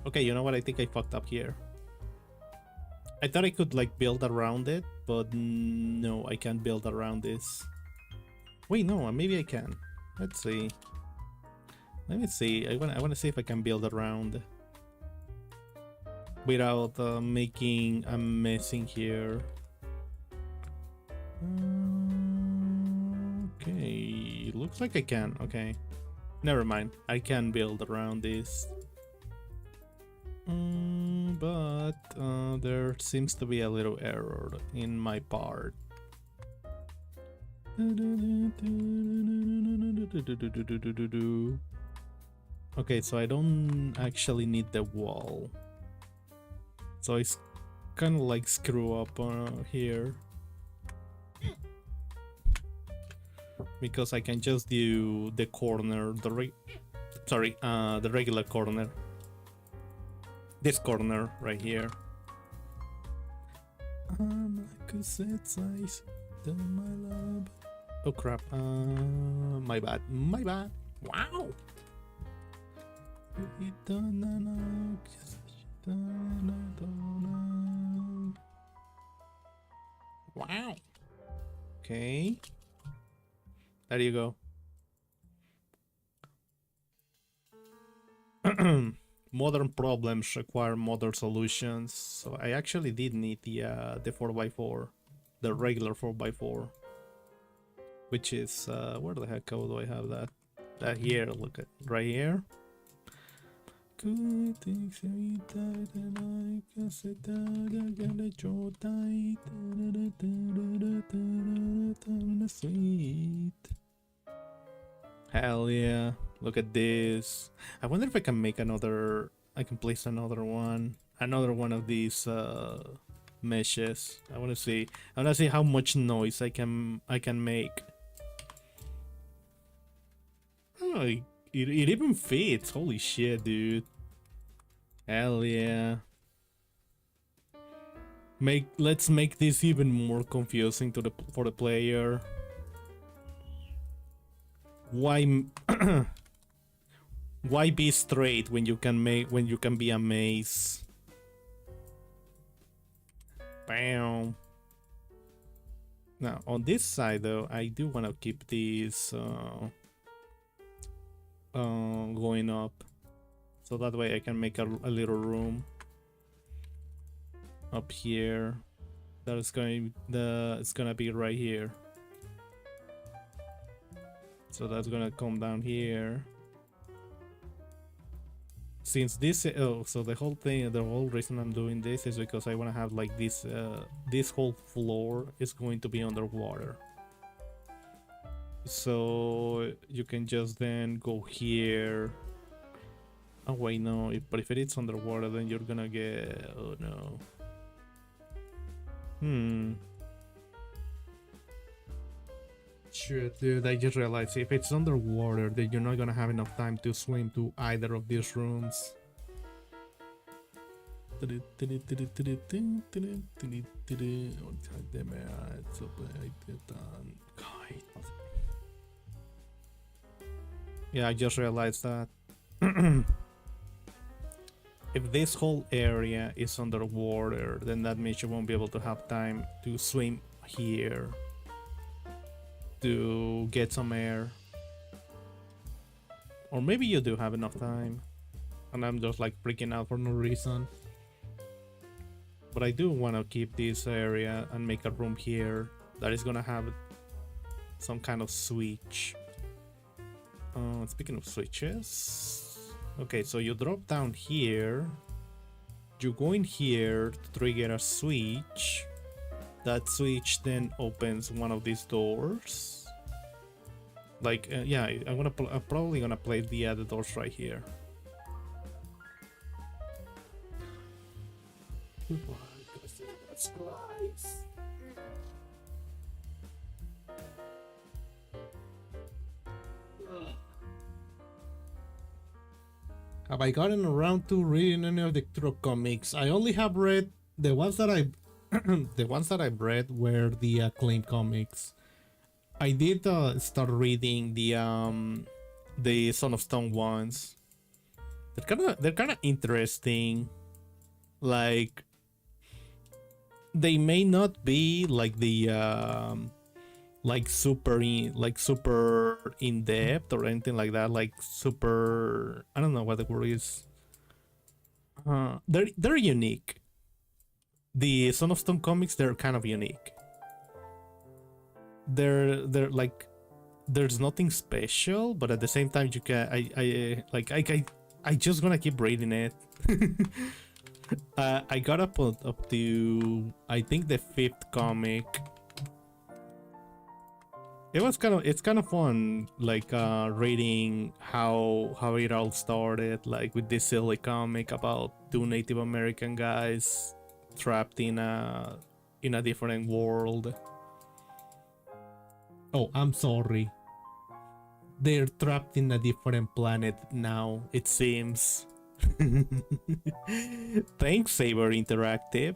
[SPEAKER 1] Okay, you know what? I think I fucked up here. I thought I could like build around it, but no, I can't build around this. Wait, no, maybe I can. Let's see. Let me see. I wanna see if I can build around without making a mess in here. Okay, looks like I can. Okay, never mind. I can build around this. But there seems to be a little error in my part. Okay, so I don't actually need the wall. So it's kind of like screw up here. Because I can just do the corner, the regular corner. This corner right here. Oh crap. My bad. Wow. Wow. Okay. There you go. Modern problems require modern solutions. So I actually did need the 4x4, the regular 4x4, which is where the heck do I have that? That here, look at right here. Good things sweet. Hell yeah. Look at this. I wonder if I can make another. I can place another one of these meshes. I want to see how much noise I can make. Oh, it even fits. Holy shit, dude. Hell yeah. Let's make this even more confusing for the player. Why why be straight when you can be a maze? Bam. Now on this side though, I do want to keep these going up, so that way I can make a little room up here. It's gonna be right here. So that's gonna come down here. Since this, oh, so the whole thing, the whole reason I'm doing this is because I want to have like this, this whole floor is going to be underwater. So you can just then go here. Oh wait, no, but if it's underwater, then you're gonna get, oh no. Shit, dude, I just realized if it's underwater, then you're not gonna have enough time to swim to either of these rooms. Yeah, I just realized that. If this whole area is underwater, then that means you won't be able to have time to swim here to get some air. Or maybe you do have enough time and I'm just like freaking out for no reason. But I do want to keep this area and make a room here that is gonna have some kind of switch. Speaking of switches, okay, so you drop down here, you go in here to trigger a switch. That switch then opens one of these doors. Like, yeah, I'm probably gonna place the other doors right here. That's nice. Have I gotten around to reading any of the Turok comics? I only have read the ones that I the ones that I've read were the acclaimed comics. I did start reading the Son of Stone ones. They're kind of interesting. Like, they may not be like the super in depth or anything like that. Like super, I don't know what the word is. They're unique. The Son of Stone comics, they're kind of unique. They're like, there's nothing special, but at the same time you can I just gonna keep reading it. I got up to I think the 5th comic. It's kind of fun, like reading how it all started, like with this silly comic about 2 Native American guys trapped in a different world. Oh, I'm sorry. They're trapped in a different planet now, it seems. Thanks, Saber Interactive.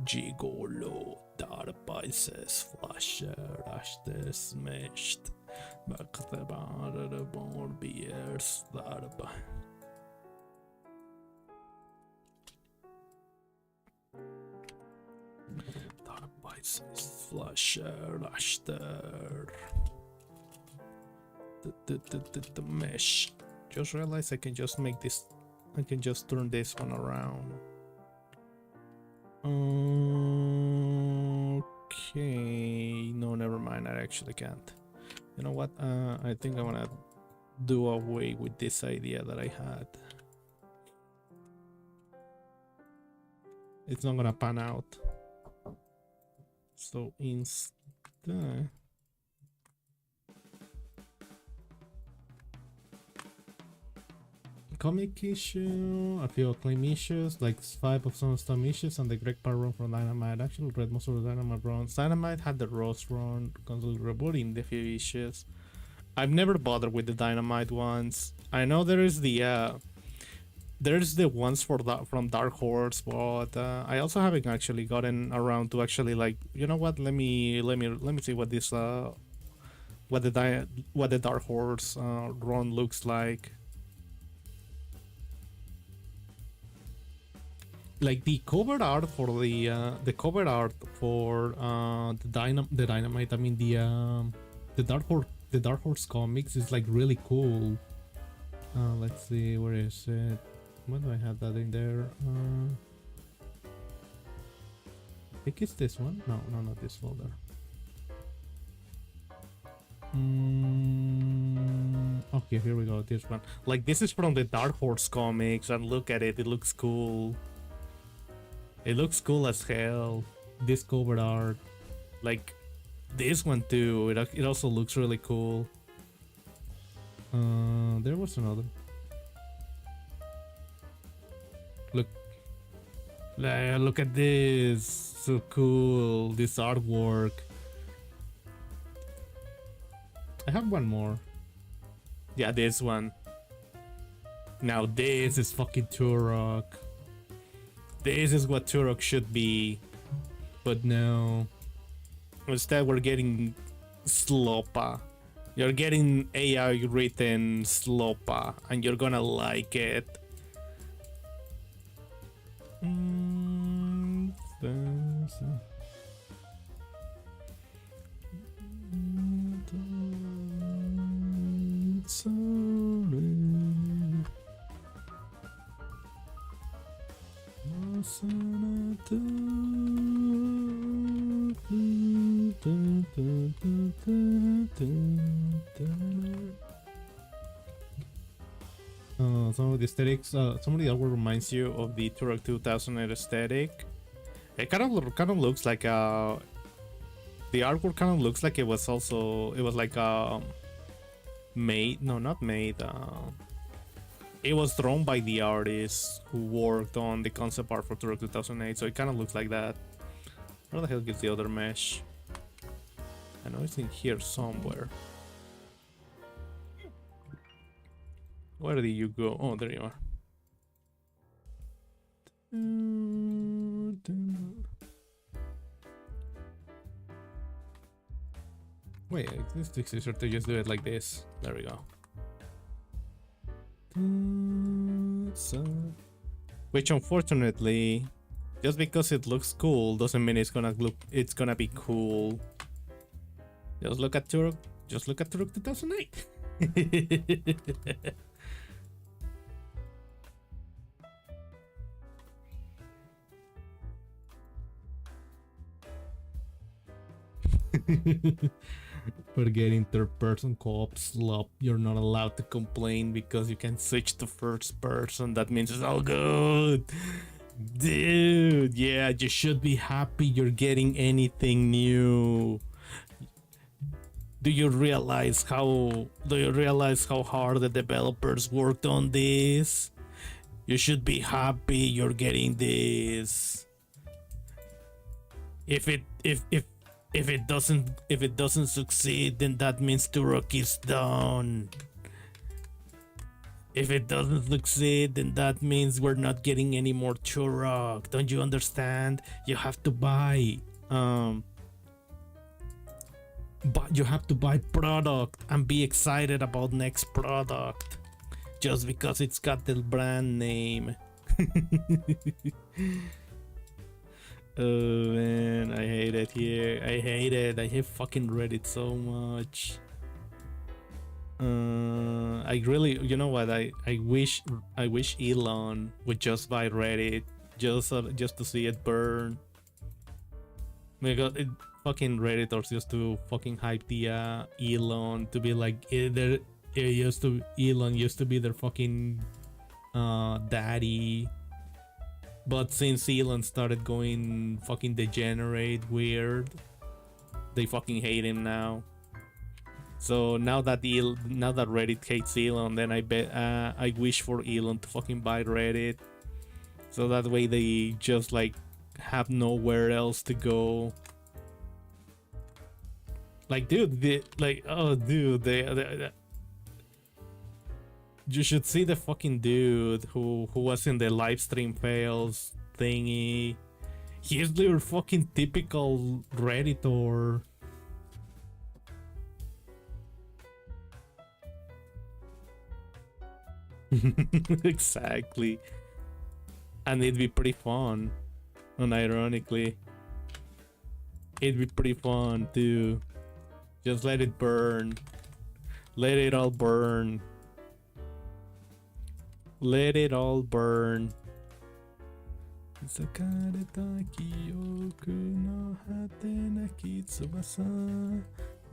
[SPEAKER 1] Gigolo, Darbices, Flasher, Ashter, Smashed, Backstabar, Beers, Darba. Darbices, Flasher, Ashter. The mesh. Just realized I can just make this. I can just turn this one around. Okay. No, never mind. I actually can't. You know what? I think I wanna do away with this idea that I had. It's not gonna pan out. So instead. Comic issue, a few acclaim issues, like 5 of some Storm issues, and the Greg Parr run from Dynamite. Actually read most of the Dynamite runs. Dynamite had the Rose run, constantly rebooting the few issues. I've never bothered with the Dynamite ones. I know there's the ones from Dark Horse, but I also haven't actually gotten around to actually, like, you know what? Let me see what this what the Dark Horse run looks like. Like the cover art for the Dynamite. I mean the Dark Horse comics is like really cool. Let's see, where is it? When do I have that in there? think it's this one. No, not this folder. Okay, here we go. This one. Like, this is from the Dark Horse comics, and look at it. It looks cool. It looks cool as hell. This cover art. Like, this one too. It also looks really cool. There was another. Look at this. So cool. This artwork. I have one more. Yeah, this one. Now this is fucking Turok. This is what Turok should be. But no. Instead we're getting Slopa. You're getting AI written Slopa, and you're gonna like it. Some of the aesthetics, some of the artwork reminds you of the Turok 2008 aesthetic. It kind of looks like the artwork kind of looks like it was like made, no, not made. It was drawn by the artist who worked on the concept art for Turok 2008, so it kind of looks like that. Where the hell is the other mesh? I know it's in here somewhere. Where did you go? Oh, there you are. Wait, this fix is to just do it like this. There we go. Which unfortunately, just because it looks cool doesn't mean it's gonna be cool. Just look at Turok 2008. We're getting third-person co-op slop. You're not allowed to complain because you can switch to first person. That means it's all good. Dude, yeah, you should be happy you're getting anything new. Do you realize how hard the developers worked on this? You should be happy you're getting this. If it doesn't succeed, then that means Turok is done. If it doesn't succeed, then that means we're not getting any more Turok. Don't you understand? You have to buy but you have to buy product and be excited about next product just because it's got the brand name. Oh man, I hate it here. I hate fucking Reddit so much. I really, you know what? I wish Elon would just buy Reddit just to see it burn. Because fucking Redditors used to fucking hype the Elon to be like Elon used to be their fucking daddy. But since Elon started going fucking degenerate weird, they fucking hate him now. So now that Reddit hates Elon, then I wish for Elon to fucking buy Reddit, so that way they just like have nowhere else to go. Like, dude, you should see the fucking dude who was in the live stream fails thingy. He's your fucking typical Redditor. Exactly. And it'd be pretty fun. Unironically, it'd be pretty fun too. Just let it burn. Let it all burn. Let it all burn. 裂かれた記憶の果てなき翼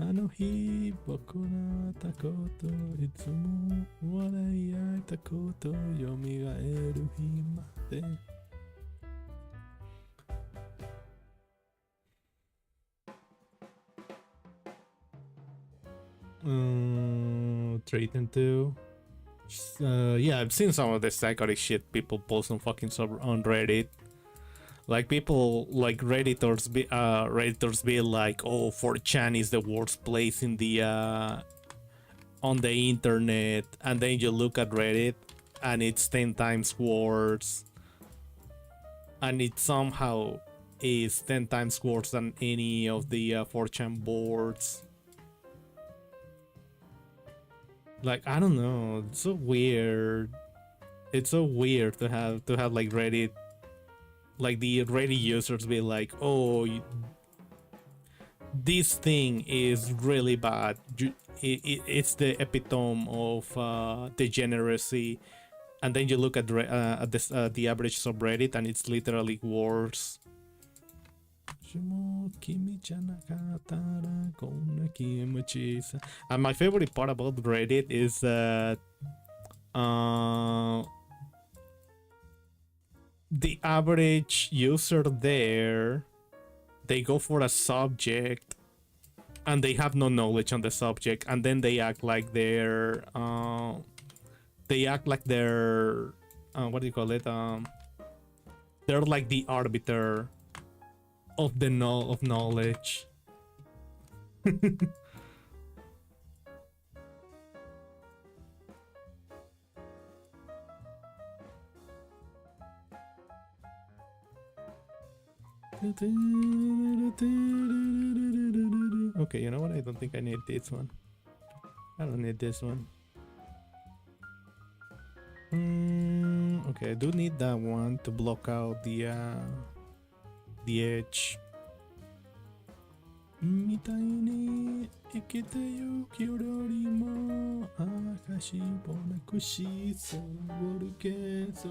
[SPEAKER 1] あの日僕らったこといつも笑い合えたこと蘇る日までTrade into yeah, I've seen some of the psychotic shit people post on fucking on Reddit. Like people like Redditors be like, oh, 4chan is the worst place in the on the internet, and then you look at Reddit and it's 10 times worse, and it somehow is 10 times worse than any of the 4chan boards. Like, I don't know, it's so weird. It's so weird to have like Reddit, like the Reddit users be like, oh, this thing is really bad. It's the epitome of degeneracy, and then you look at the average subreddit and it's literally worse. And my favorite part about Reddit is that the average user there, they go for a subject and they have no knowledge on the subject, and then they act like they're what do you call it, they're like the arbiter of the knowledge. Okay, you know what? I don't think I need this one. I don't need this one. Okay, I do need that one to block out the edge. みたいに生きてゆくよりも証をなくしそうるけそ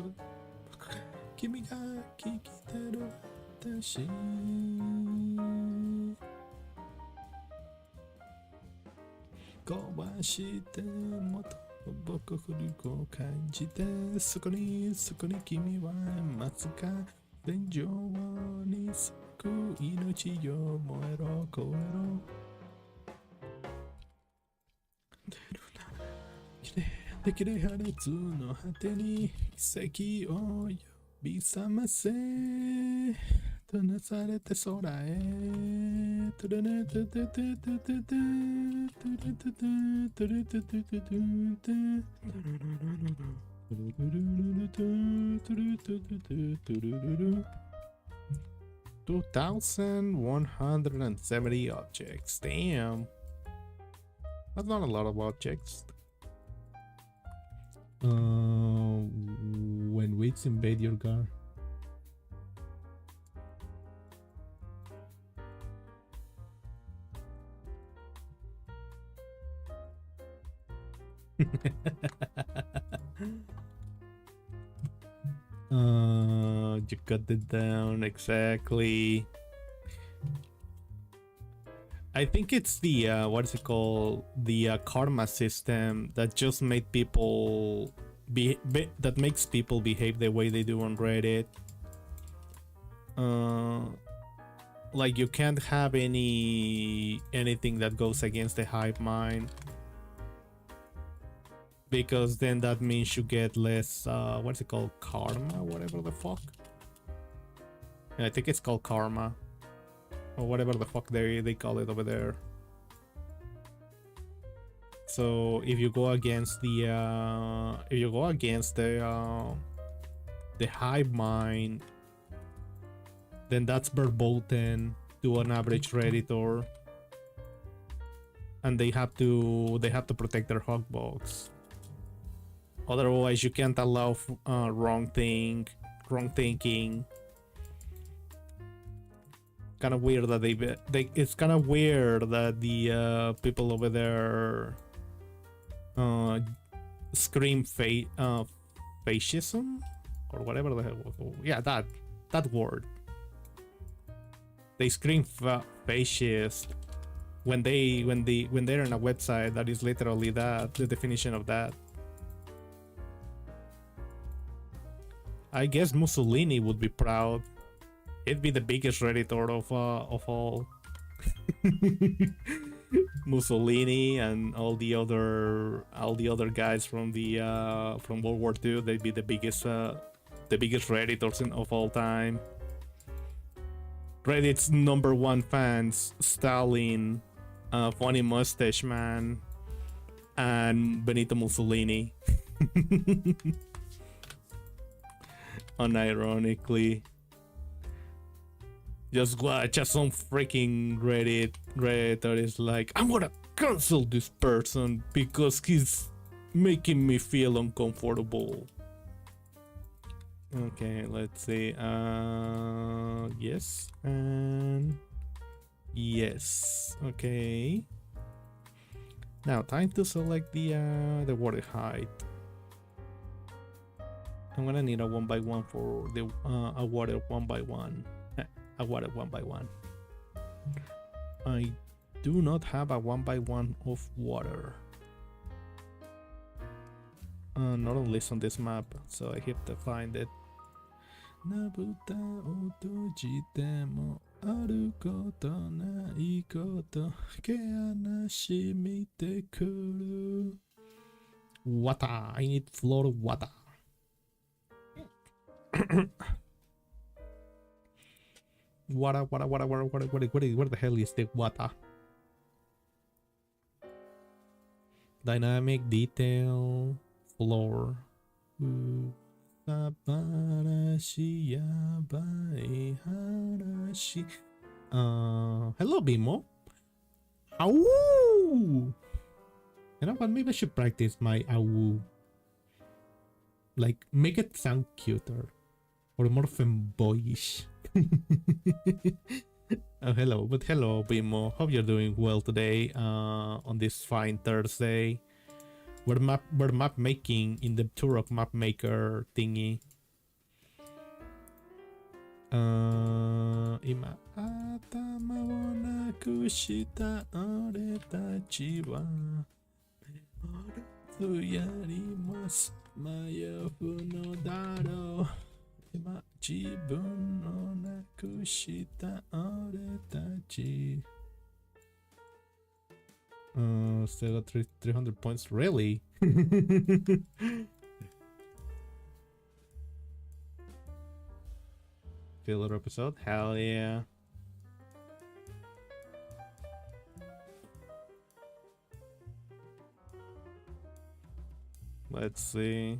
[SPEAKER 1] 君が聞きてる私壊してもっと僕振りを感じてそこに君は待つか天井に咲く命よ燃えろ燃えろ出るなきれいできれい破裂の果てに奇跡を呼び覚ませとなされて空へトゥルネトゥトゥトゥトゥトゥトゥトゥルトゥトゥトゥルトゥトゥトゥトゥトゥ 2,170 objects. Damn. That's not a lot of objects. When weeds invade your car. You cut it down exactly. I think it's the what is it called? The karma system that just made people that makes people behave the way they do on Reddit. Like you can't have anything that goes against the hive mind, because then that means you get less what's it called, karma, whatever the fuck. Yeah, I think it's called karma or whatever the fuck they call it over there. So if you go against the hive mind, then that's verboten to an average redditor, and they have to protect their hog box. Otherwise, you can't allow wrong thinking. Kind of weird that it's kind of weird that the people over there scream fascism or whatever the hell. Yeah, that that word. They scream fascist when they're on a website that is literally that, the definition of that. I guess Mussolini would be proud. He'd be the biggest redditor of all. Mussolini and all the other guys from World War II. They'd be the biggest redditors of all time. Reddit's #1 fans: Stalin, Funny Mustache Man, and Benito Mussolini. Unironically, just watch as some freaking Redditor is like, I'm gonna cancel this person because he's making me feel uncomfortable. Okay, let's see. Yes and yes. Okay. Now time to select the water height. I'm gonna need a 1x1 for the a water 1x1. A water 1x1. I do not have a 1x1 of water. Not on list on this map, so I have to find it. Nabuta otojite mo aru koto nai koto ke anashimite kuru. Water. I need floor water. Water. Where the hell is the water? Dynamic detail floor. Hello, Bimo. Ow! You know what? Maybe I should practice my ow. Like, make it sound cuter or more femboyish. Hello, Bimo. Hope you're doing well today. On this fine Thursday. We're map making in the Turok map maker thingy. Ima atama wo nakushita oretachi wa memoru yarimasu mayofu no daro. Ima jibun no nakushita oretachi. Still got 300 points. Really? Filler episode? Hell yeah. Let's see.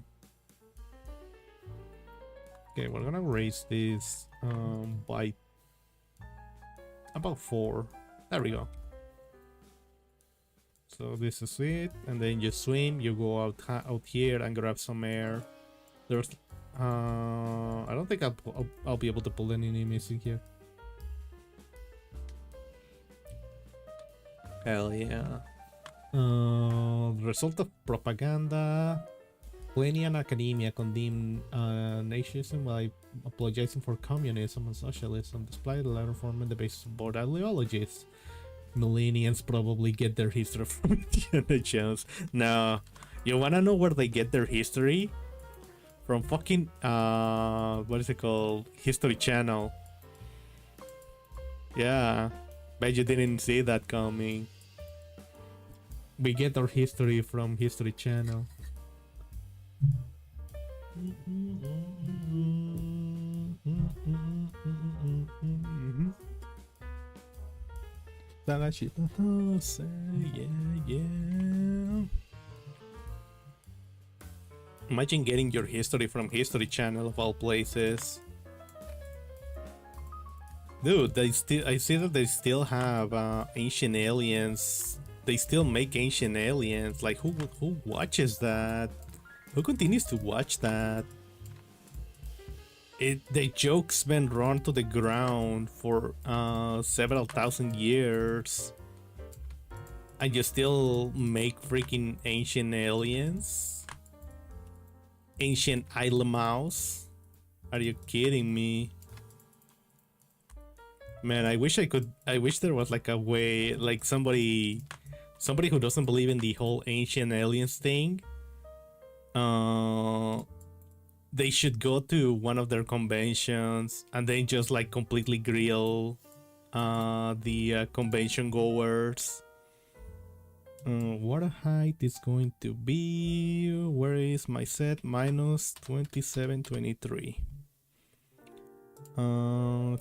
[SPEAKER 1] Okay, we're gonna raise this by about 4. There we go. So this is it, and then you swim. You go out here and grab some air. There's, I don't think I'll be able to pull any enemies in here. Hell yeah. Result of propaganda. Plenty and academia condemn nazism while apologizing for communism and socialism, despite the latter forming the basis of both ideologies. Millennials probably get their history from Indiana Jones. No, you wanna know where they get their history? From fucking what is it called? History Channel. Yeah, bet you didn't see that coming. We get our history from History Channel. Yeah. Imagine getting your history from History Channel of all places. Dude, I see that they still have Ancient Aliens. They still make Ancient Aliens. Like, who watches that? Who continues to watch that? The joke's been run to the ground for several thousand years, and you still make freaking Ancient Aliens? Ancient Isle Mouse? Are you kidding me? Man, I wish there was like a way, like somebody who doesn't believe in the whole ancient aliens thing. They should go to one of their conventions and then just like completely grill the convention goers. Water height is going to be, where is my set? Minus 2723.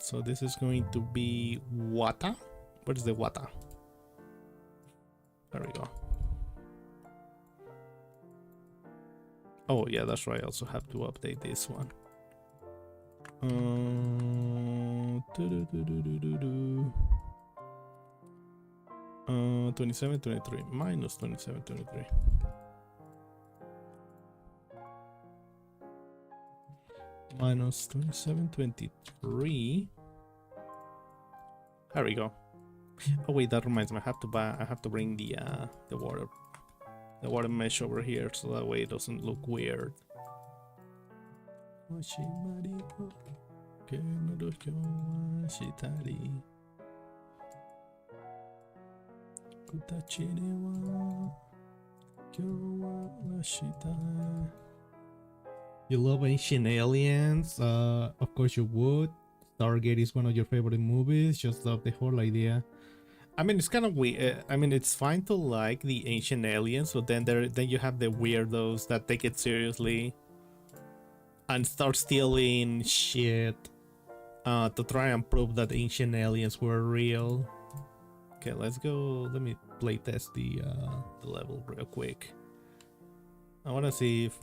[SPEAKER 1] So this is going to be water. What is the water? There we go. Oh yeah, that's right. I also have to update this one. 2723 minus 2723. Minus 2723. There we go. Oh wait, that reminds me. I have to bring the water mesh over here so that way it doesn't look weird. You love ancient aliens? Of course you would. Stargate is one of your favorite movies. Just love the whole idea. I mean, it's kind of weird. I mean, it's fine to like the ancient aliens, but then you have the weirdos that take it seriously and start stealing shit to try and prove that ancient aliens were real. Okay, let's go. Let me play test the level real quick. I want to see if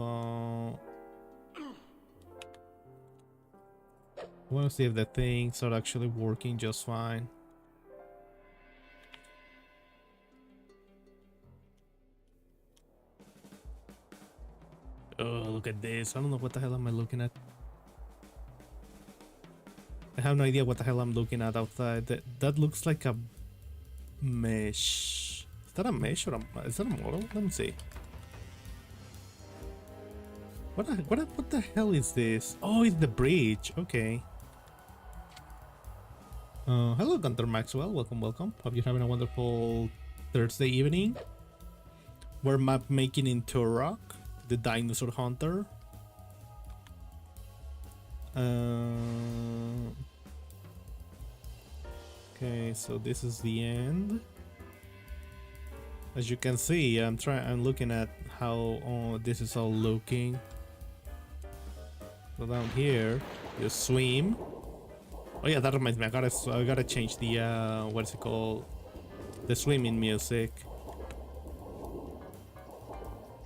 [SPEAKER 1] the things are actually working just fine. Oh, look at this. I don't know what the hell am I looking at. I have no idea what the hell I'm looking at outside. That looks like a mesh. Is that a mesh or is that a model? Let me see. What the hell is this? Oh, it's the bridge. Okay. Hello, Gunter Maxwell. Welcome. Hope you're having a wonderful Thursday evening. We're map making in Turok, the dinosaur hunter. Okay, so this is the end. As you can see, I'm looking at how this is all looking. So down here, you swim. Oh yeah, that reminds me. I gotta change the what's it called? The swimming music.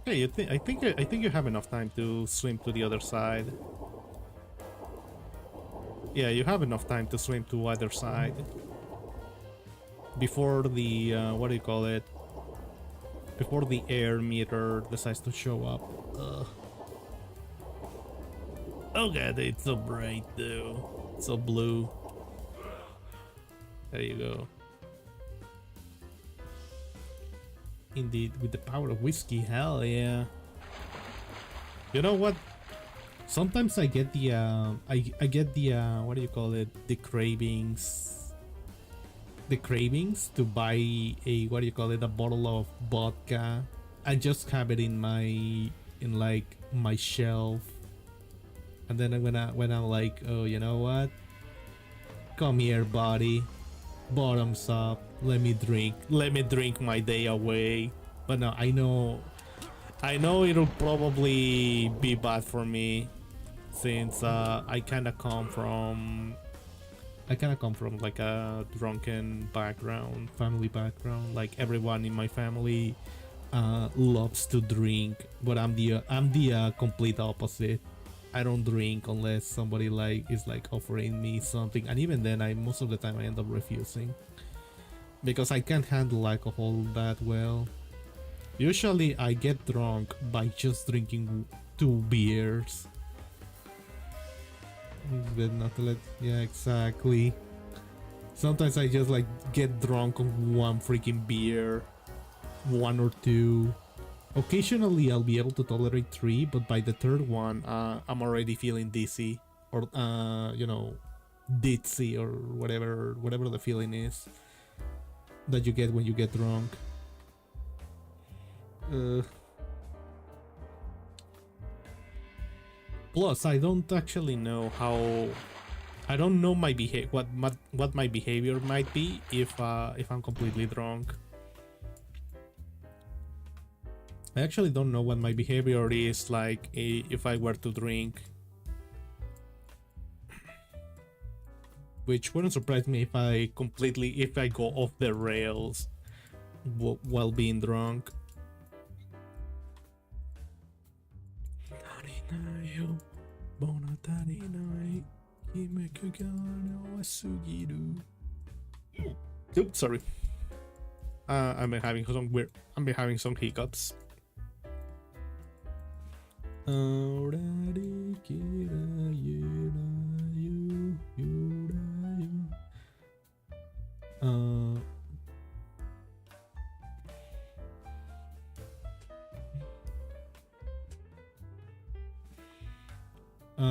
[SPEAKER 1] Hey, I think you have enough time to swim to the other side. Yeah, you have enough time to swim to either side before the what do you call it? Before the air meter decides to show up. Oh god, it's so bright though. It's so blue. There you go. Indeed, with the power of whiskey, hell yeah. You know what? Sometimes I get the I get the what do you call it? The cravings. The cravings to buy a what do you call it? A bottle of vodka. I just have it in my my shelf. And then when I'm like, oh, you know what? Come here, buddy. Bottoms up. Let me drink my day away. But no, I know it'll probably be bad for me, since I kind of come from like a drunken background, family background. Like everyone in my family loves to drink, but I'm the complete opposite. I don't drink unless somebody is offering me something, and even then most of the time I end up refusing because I can't handle alcohol that well. Usually I get drunk by just drinking 2 beers. Yeah, exactly. Sometimes I just get drunk on 1 freaking beer, 1 or 2. Occasionally I'll be able to tolerate 3, but by the 3rd one I'm already feeling dizzy, or you know, ditzy or whatever the feeling is that you get when you get drunk. Plus, I don't actually know how. I don't know my what my behavior might be if I'm completely drunk. I actually don't know what my behavior is like if I were to drink. Which wouldn't surprise me if I go off the rails while being drunk. Oops, sorry. I've been having some hiccups.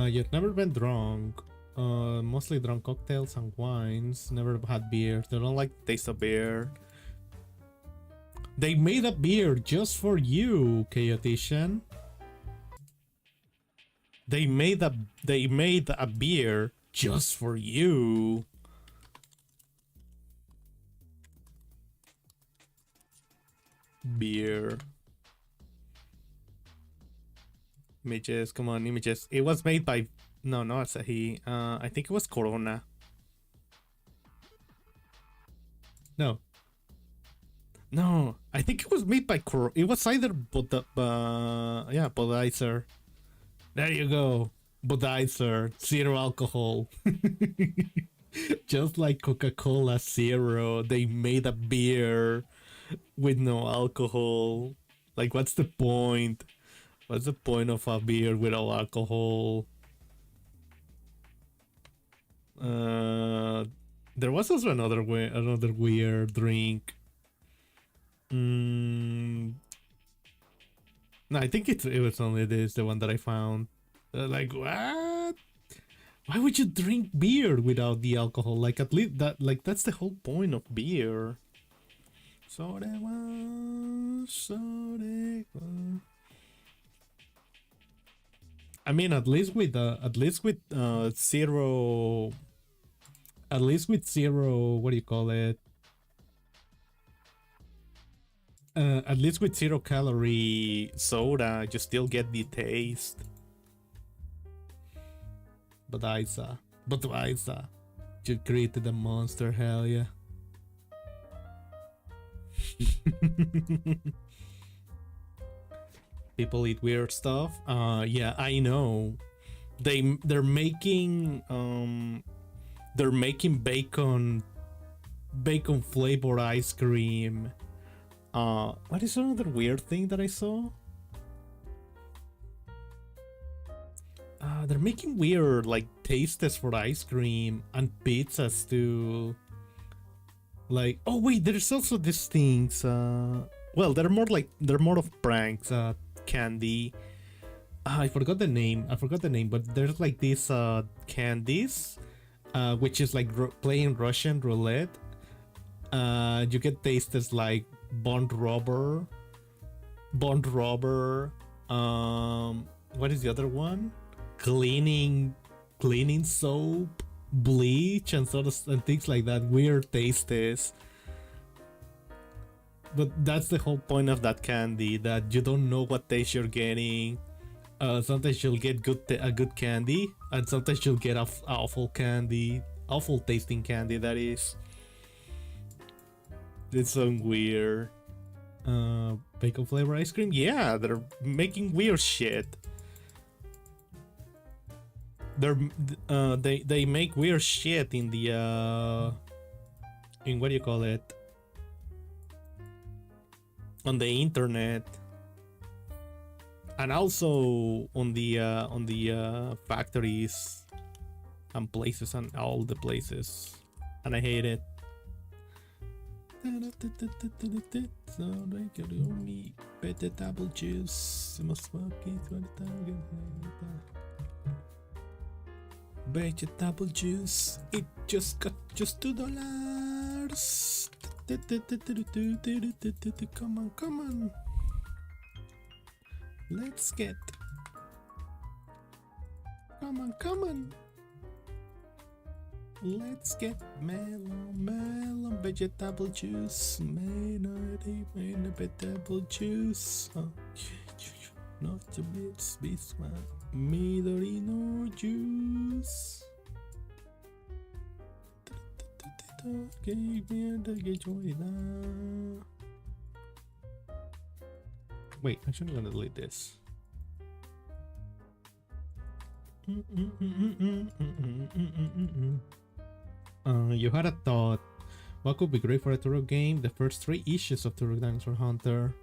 [SPEAKER 1] You've never been drunk. Mostly drunk cocktails and wines. Never had beer. They don't like the taste of beer. They made a beer just for you, Chaotician. They made a beer just for you. Beer. Images, come on, images. It was made by no, Asahi. I think it was Corona. No, I think it was made by Corona. It was either Budweiser. There you go, Budweiser, zero alcohol. Just like Coca-Cola Zero, they made a beer with no alcohol. Like, what's the point? What's the point of a beer without alcohol? There was also another weird drink. No, I think it was only this, the one that I found. Like, what? Why would you drink beer without the alcohol? Like, at least that's the whole point of beer. I mean, at least with zero. At least with zero. What do you call it? At least with 0-calorie soda, you still get the taste. Budweiser, you created a monster, hell yeah. People eat weird stuff. Yeah, I know. They're making bacon flavored ice cream. What is another weird thing that I saw? They're making weird like tastes for ice cream and pizzas too. Like, oh wait, there's also these things. Well, they're more of pranks. Candy. I forgot the name, but there's like these candies, which is like playing Russian roulette. You get tastes like Bond Robber. What is the other one? Cleaning soap, bleach, and things like that. Weird tastes. But that's the whole point of that candy, that you don't know what taste you're getting. Sometimes you'll get a good candy, and sometimes you'll get awful tasting candy, that is. It's so weird. Bacon flavor ice cream? Yeah, they're making weird shit. They make weird shit in the in what do you call it? On the internet, and also on the factories and places and all the places, and I hate it. Vegetable juice. Vegetable juice. It just got just $2. Come on, come on. Let's get. Come on, come on. Let's get melon vegetable juice. Melon vegetable juice. Not the bits, this one. Midori no juice. Wait, I'm actually gonna delete this. You had a thought. What could be great for a Turok game? The first 3 issues of Turok Dinosaur Hunter.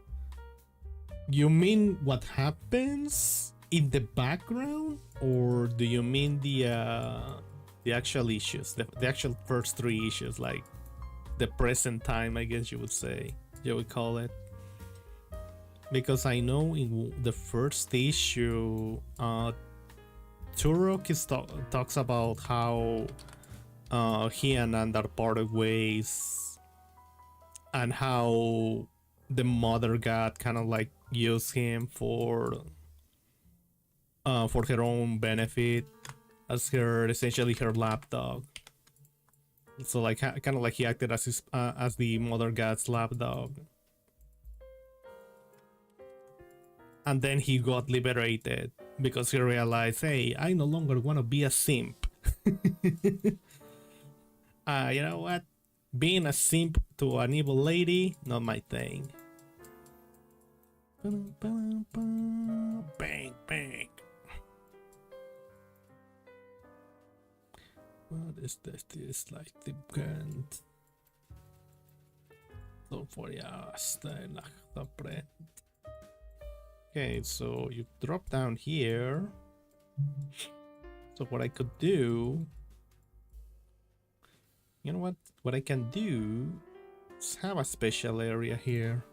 [SPEAKER 1] You mean what happens in the background, or do you mean the actual issues, the actual first 3 issues, like the present time, I guess you would say, you would call it? Because I know in the first issue, Turok talks about how he and Andar parted ways, and how the mother god kind of like used him for her own benefit as essentially her lapdog. So like kind of like he acted as as the mother god's lapdog, and then he got liberated because he realized, hey, I no longer want to be a simp. You know what? Being a simp to an evil lady, not my thing. Bang, bang. What is this? This is like the current. So for okay, so you drop down here. So what I could do, you know what I can do is have a special area here.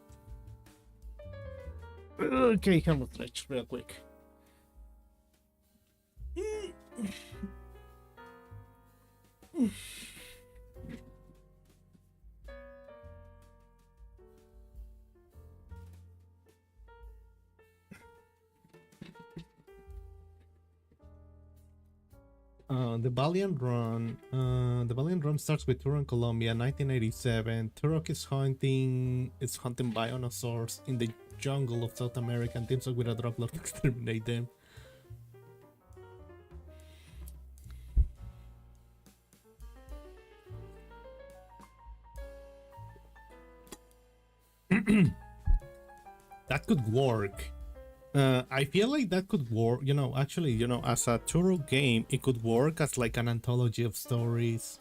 [SPEAKER 1] Okay, come on, stretch real quick. The Valiant Run. The Valiant Run starts with Turok, Colombia, 1987. Turok is hunting bionosaurs in the jungle of South America and teams up with a drug lord to exterminate them. That could work. I feel like that could work, actually, as a Turok game, it could work as like an anthology of stories.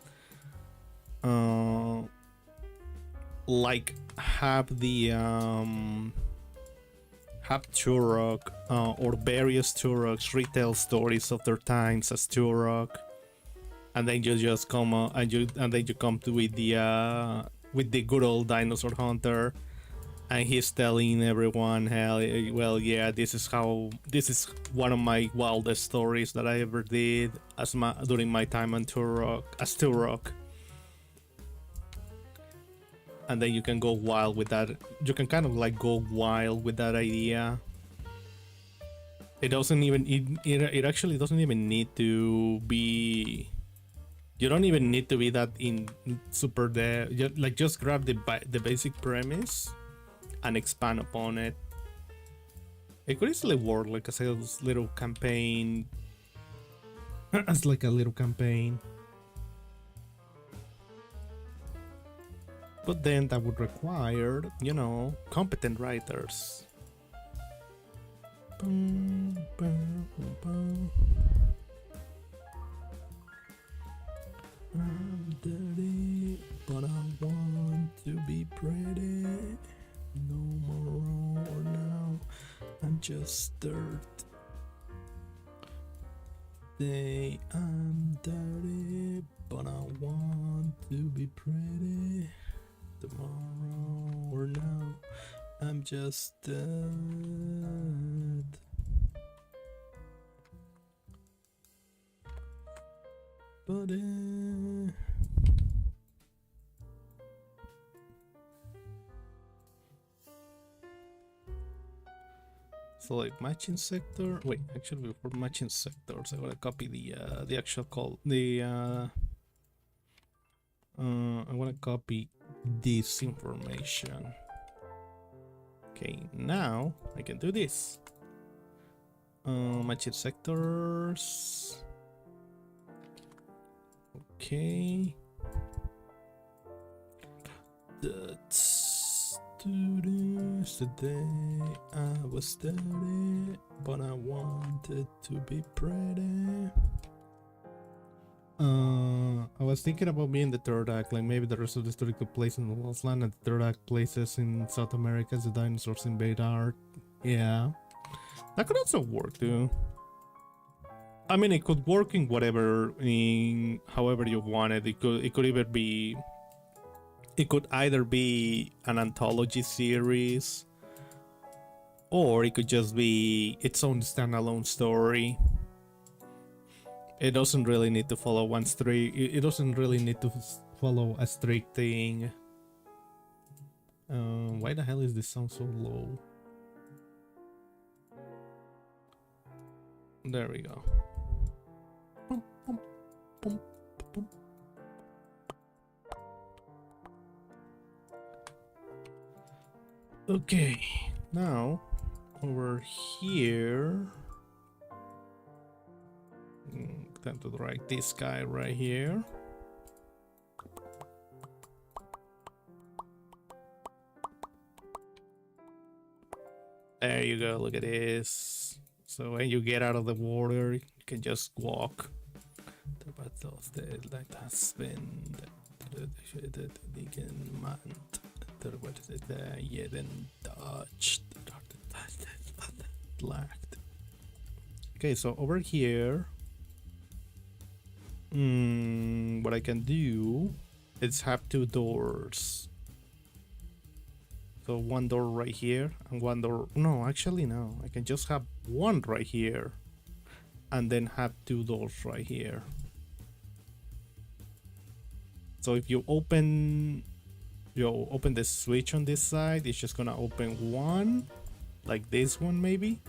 [SPEAKER 1] Like have the have Turok or various Turoks retell stories of their times as Turok, and then you just come and then you come to with the good old dinosaur hunter. And he's telling everyone, hell, well, yeah, this is one of my wildest stories that I ever did during my time on Turok, as Turok. And then you can go wild with that. You can kind of like go wild with that idea. It doesn't even, it actually doesn't even need to be. You don't even need to be that in super depth. Like just grab the basic premise and expand upon it. It could easily work like as a little campaign. As like a little campaign. But then that would require, competent writers. I'm dirty, but I want to be pretty. No more now, I'm just dirt. Say I'm dirty, but I want to be pretty. Tomorrow or now, I'm just dirt. But so like matching sector. Wait, actually before matching sectors, I gotta copy the actual call. I wanna copy this information. Okay, now I can do this. Matching sectors. Okay. That's today. I was studying, but I wanted to be pretty. I was thinking about being the third act, like maybe the rest of the story took place in the Lost Land and the third act places in South America as the dinosaurs invade Earth. Yeah, that could also work too. I mean, it could work in whatever, in however you want it. It could either be, it could either be an anthology series, or it could just be its own standalone story. It doesn't really need to follow one straight. It doesn't really need to follow a straight thing. Why the hell is this sound so low? There we go. Okay, now over here. Time to drag this guy right here. There you go, look at this. So when you get out of the water, you can just walk. Okay, so over here, what I can do is have two doors. So one door right here and one door. No, actually, no. I can just have one right here and then have two doors right here. So if you open the switch on this side, it's just gonna open one, like this one maybe,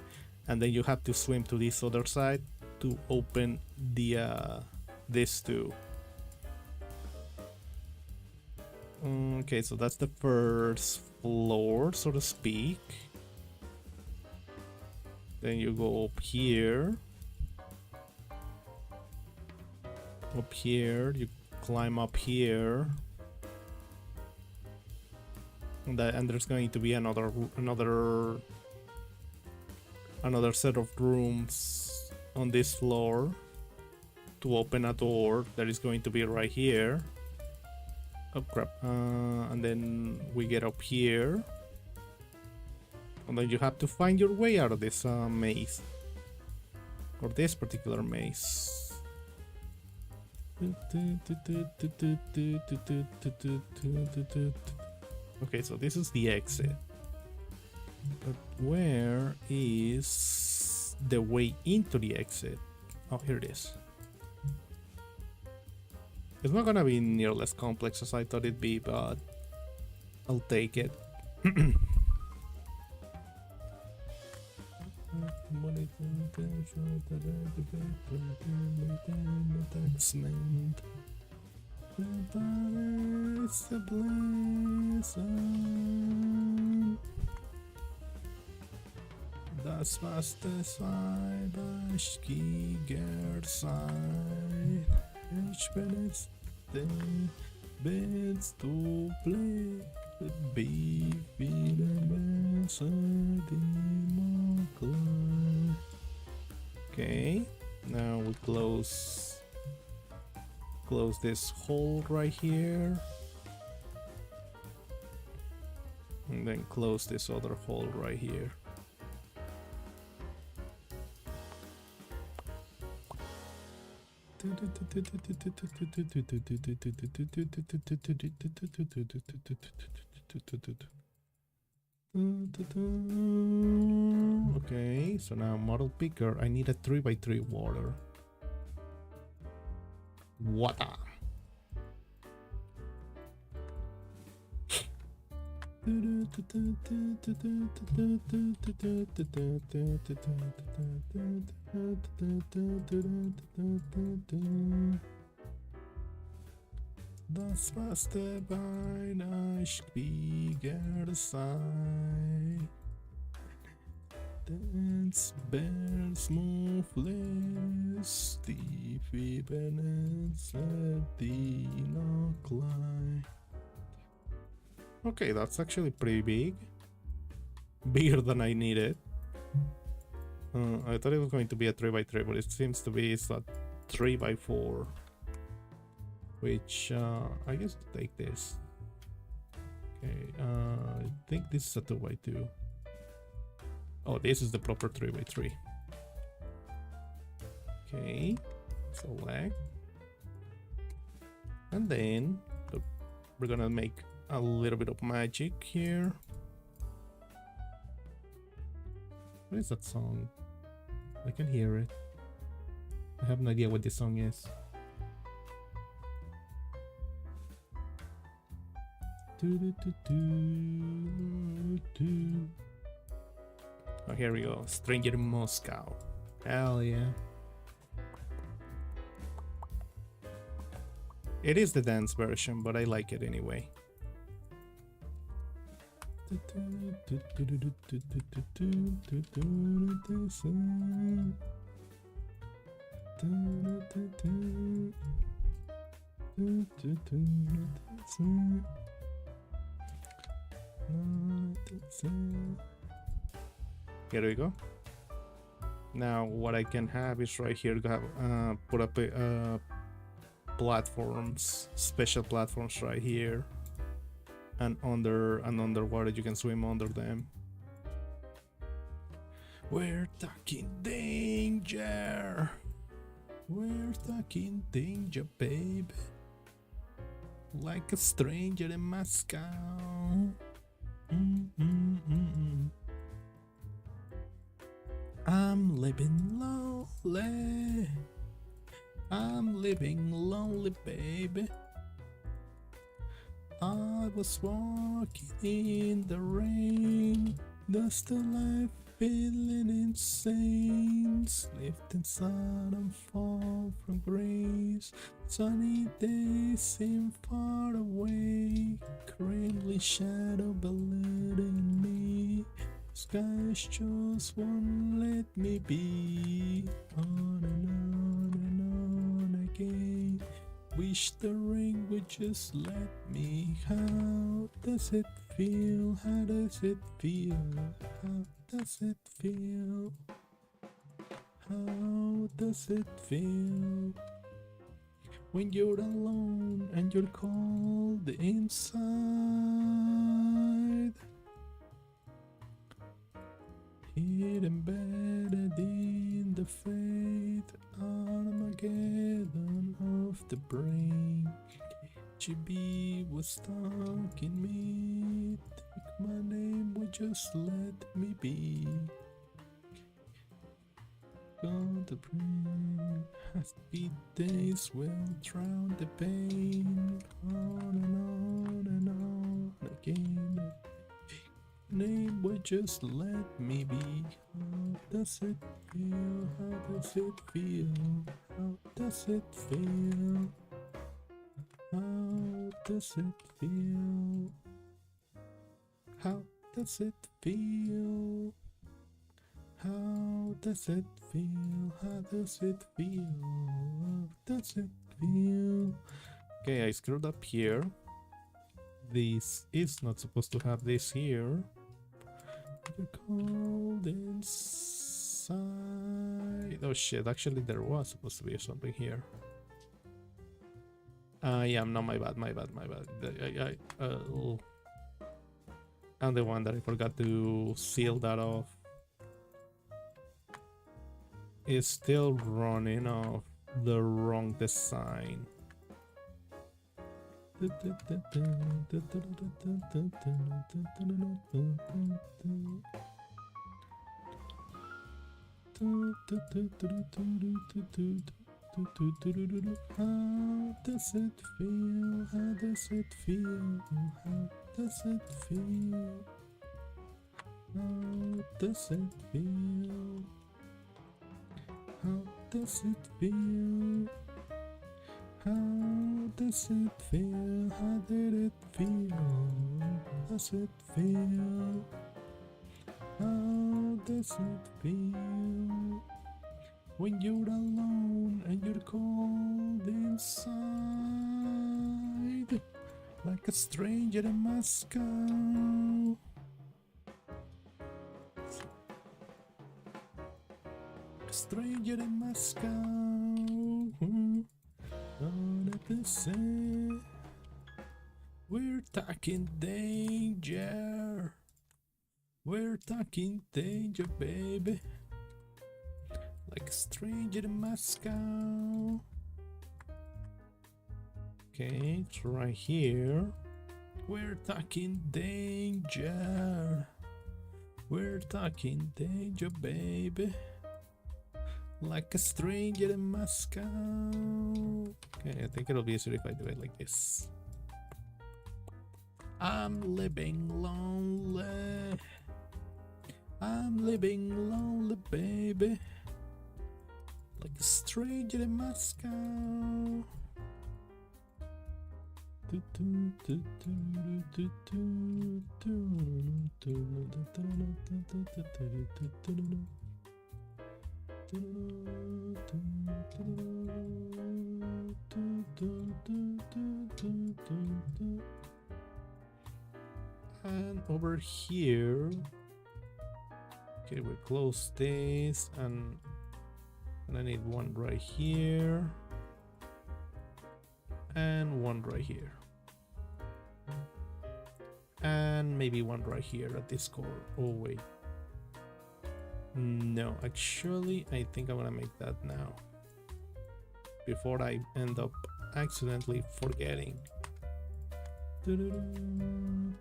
[SPEAKER 1] and then you have to swim to this other side to open the this two. Okay, so that's the first floor, so to speak. Then you go up here. Up here, you climb up here. And there's going to be another set of rooms on this floor to open a door that is going to be right here. Oh crap. And then we get up here. And then you have to find your way out of this maze. Or this particular maze. Okay, so this is the exit. But where is the way into the exit? Oh, here it is. It's not gonna be nearly as complex as I thought it'd be, but I'll take it. Das was das Weiberskiger sein. Ich bin jetzt den willst du blicken, wie viele Messer die Mokler. Okay, now we close this hole right here. And then close this other hole right here. Okay, so now model picker, I need a 3x3 water. Water. Das was der Bein ich kriege sei. Dance bears move less, die Fibonacci no climb. Okay, that's actually pretty big. Bigger than I needed. I thought it was going to be a 3x3, but it seems to be it's a 3x4. Which, I guess I'll take this. Okay, I think this is a 2x2. Oh, this is the proper 3x3. Okay, select. And then, look, we're gonna make a little bit of magic here. What is that song? I can hear it. I have no idea what this song is. Oh, here we go. Stranger in Moscow. Hell yeah. It is the dance version, but I like it anyway. Here we go. Now what I can have is right here put up platforms, special platforms right here, and underwater you can swim under them. We're talking danger. We're talking danger, baby. Like a stranger in Moscow. I'm living lonely. I'm living lonely, baby. I was walking in the rain, dust the life, feeling insane. Slipped inside and fall from grace. Sunny days seem far away, crimson shadow belittling me. Skies just won't let me be. On and on and on again. Wish the rain would just let me. How does it feel? How does it feel? How does it feel? How does it feel? When you're alone and you're cold inside. Hid embedded in the fate Armageddon of the brain. GB was stuck in me. Take my name, would just let me be. God, the brain has beat days will drown the pain. On and on and on again. Name would just let me be. How does it feel? How does it feel? How does it feel? How does it feel? How does it feel? How does it feel? How does it feel? How does it feel? Okay, I screwed up here. This is not supposed to have this here. You're cold inside. Oh shit, actually there was supposed to be something here. Yeah, no, my bad. I'm the one that I forgot to seal that off. It's still running off the wrong design. How does it feel? How does it feel? How does it feel? How does it feel? How does it feel? How does it feel? How did it feel? How does it feel? How does it feel? When you're alone and you're cold inside, like a stranger in Moscow. Stranger in Moscow. Gonna be say we're talking danger. We're talking danger, baby. Like a stranger in Moscow. Okay, it's right here. We're talking danger. We're talking danger, baby. Like a stranger in Moscow. Okay, I think it'll be easier if I do it like this. I'm living lonely. I'm living lonely, baby. Like a stranger in Moscow. And over here, okay, we close this, and I need one right here and one right here, and maybe one right here at this core. Oh wait, no, actually I think I'm gonna make that now before I end up accidentally forgetting. Come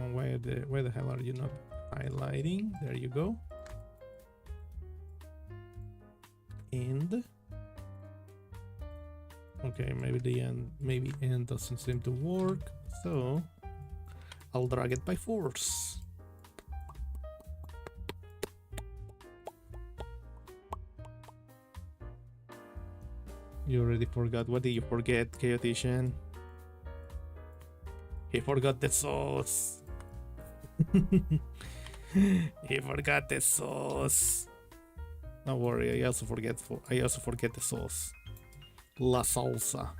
[SPEAKER 1] on, where the hell are you not highlighting? There you go. And okay, maybe end doesn't seem to work, so I'll drag it by force. You already forgot. What did you forget, Chaotician? He forgot the sauce. He forgot the sauce. Don't worry, I also forget the sauce. La salsa.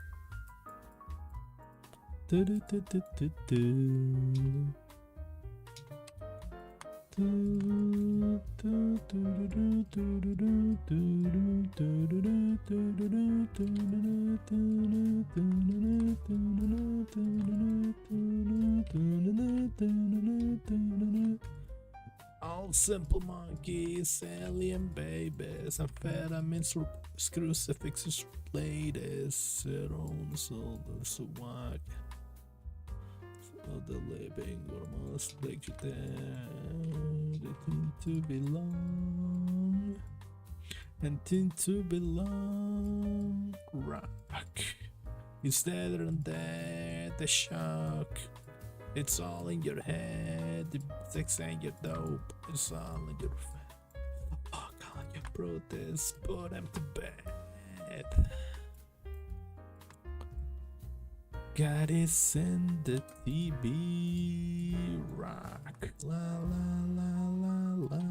[SPEAKER 1] All simple monkeys, alien babies, amphetamines, crucifixes, ladies, serums, all the swag. The living or must break you down. They tend to belong and tend to belong. Rock is better than that. The shock, it's all in your head. The sex and your dope, it's all in your fuck all your protests. Put them to bed. God is in the TV. Rock, la la la la la.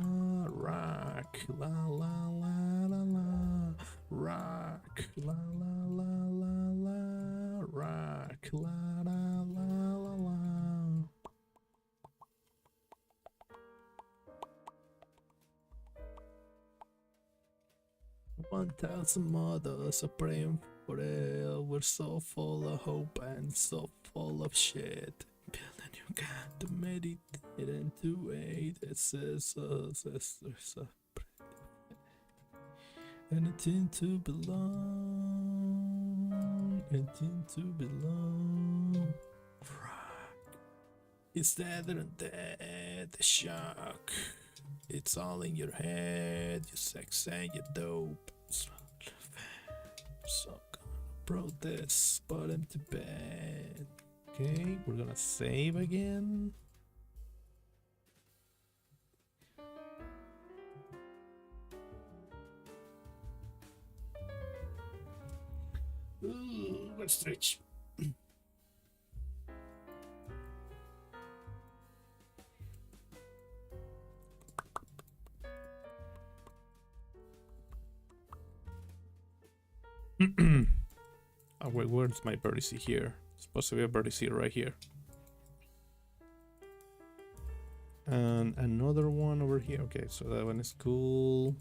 [SPEAKER 1] Rock, la la la la la. Rock, la la la la la. Rock, la la la la la. 1,000 mothers are praying for it. We're so full of hope and so full of shit. Building you got to meditate and to wait. It says there's a anything to belong. Getting to belong. It's dead and dead. The shock. It's all in your head. You sex and you dope. So gonna protest. Put him to bed. Okay, we're gonna save again. Ooh, let's stretch. Oh wait, where's my vertice here? It's supposed to be a vertice right here. And another one over here. Okay, so that one is cool.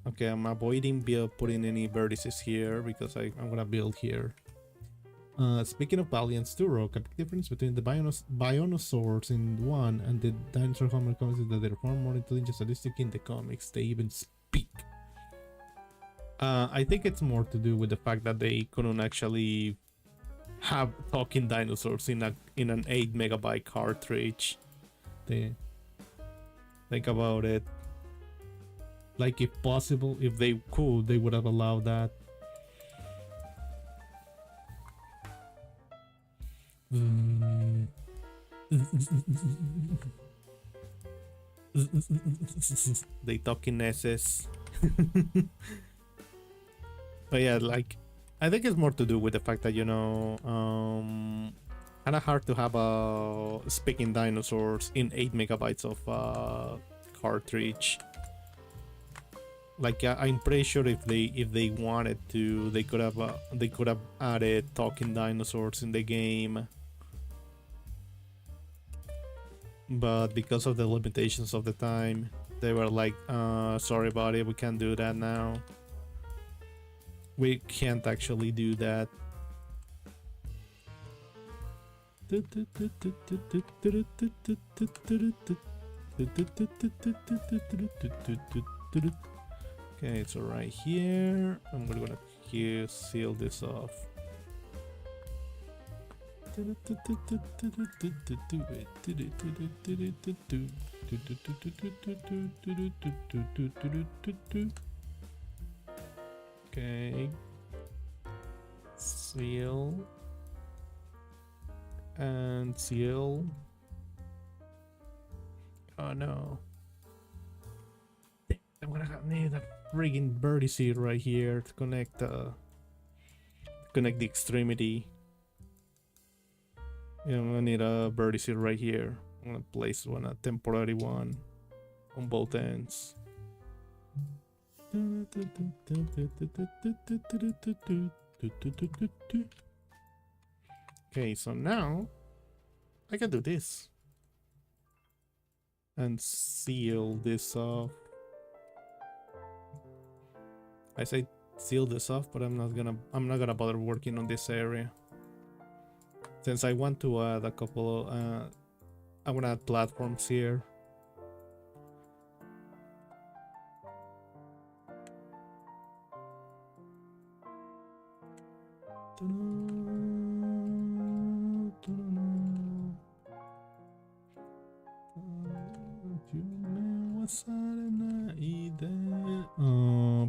[SPEAKER 1] Okay, I'm avoiding putting any vertices here because I'm gonna build here. Speaking of Valiant's Turok, a big difference between the Bionosaurs in one and the dinosaur Homer comics is that they're far more intelligent and sadistic in the comics. They even speak. I think it's more to do with the fact that they couldn't actually have talking dinosaurs in an 8 megabyte cartridge. Think about it. Like, if possible, if they could, they would have allowed that. They talking SS. But yeah, like, I think it's more to do with the fact that, you know, kind of hard to have speaking dinosaurs in 8 megabytes of cartridge. Like, I'm pretty sure if they wanted to, they could have added talking dinosaurs in the game. But because of the limitations of the time, they were like, sorry about it, we can't do that now. We can't actually do that. Okay, so right here, I'm gonna seal this off. Okay, seal and seal. Oh no, I'm gonna need a friggin' vertice right here to connect the extremity. Yeah, I'm gonna need a vertice right here. I'm gonna place a temporary one on both ends. Okay, so now I can do this and seal this off. I say seal this off, but I'm not gonna bother working on this area since I want to add a couple. I want to add platforms here.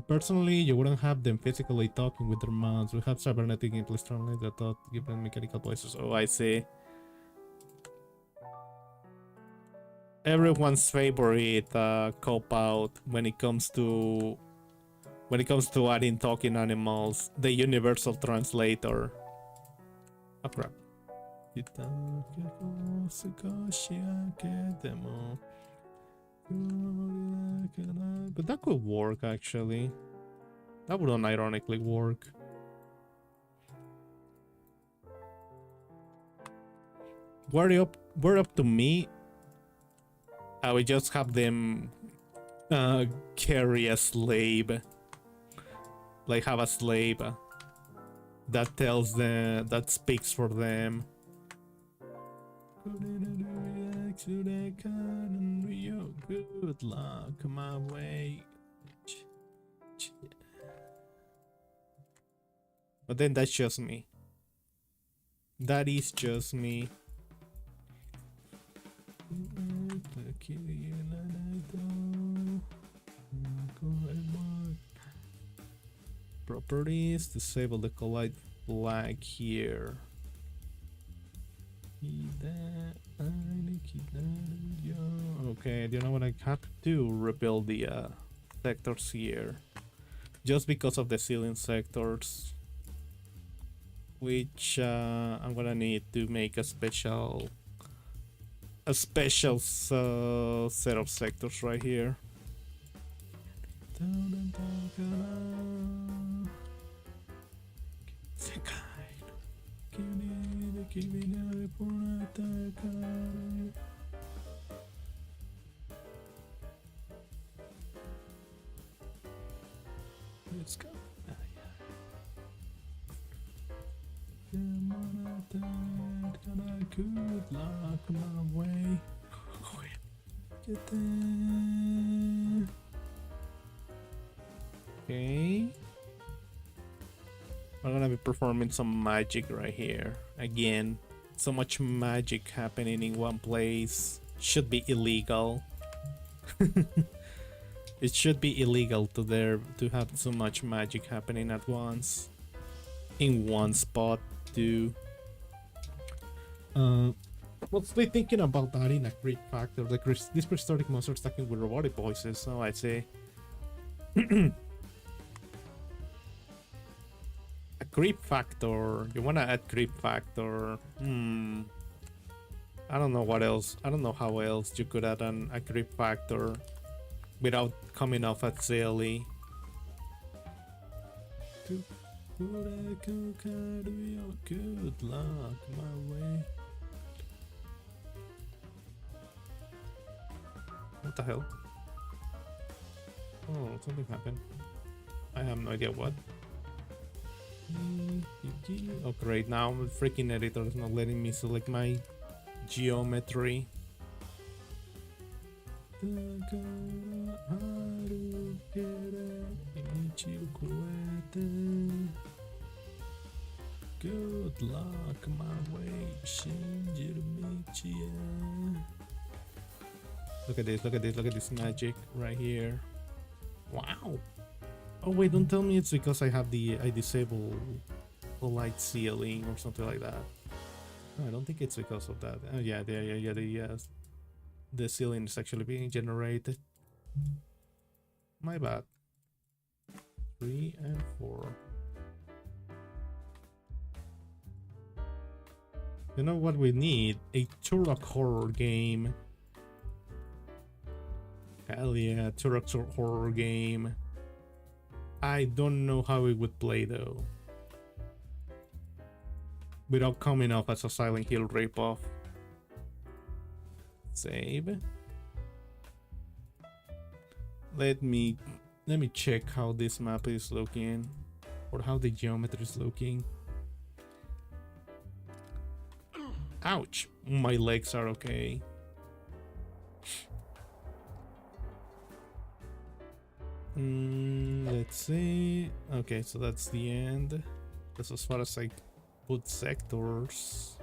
[SPEAKER 1] Personally, you wouldn't have them physically talking with their mouths. We have cybernetic impulse translate that thought given mechanical voices. Oh, I see. Everyone's favorite cop out when it comes to adding talking animals, the universal translator. Oh crap. But that could work actually. That would unironically work. We're up to me. I would just have them carry a slave. Like have a slave that tells them, that speaks for them. Good luck my way. But then that's just me. That is just me. Properties, disable the collide flag here. Okay, do you know what I have to do? Rebuild the sectors here. Just because of the ceiling sectors. Which I'm gonna need to make a special set of sectors right here. Let's go. Good luck my way. Get there. Okay. I'm gonna be performing some magic right here. Again, so much magic happening in one place. Should be illegal. It should be illegal to have so much magic happening at once. In one spot too. Mostly thinking about adding a creep factor. Like these prehistoric monsters talking with robotic voices, so I'd say a creep factor. You wanna add creep factor? I don't know what else. I don't know how else you could add a creep factor without coming off as silly. Good luck my way. What the hell? Oh, something happened. I have no idea what. Oh great, now the freaking editor is not letting me select my geometry. Good luck my way, Look at this, look at this, look at this magic right here. Wow. Oh wait, don't tell me it's because I disable the light ceiling or something like that. No, I don't think it's because of that. Oh yeah, the ceiling is actually being generated. My bad. 3 and 4. You know what we need? A Turok horror game. Hell yeah, Turok horror game. I don't know how it would play though. Without coming off as a Silent Hill ripoff. Save. Let me check how this map is looking, or how the geometry is looking. Ouch! My legs are okay. Let's see. Okay, so that's the end. That's as far as I put sectors.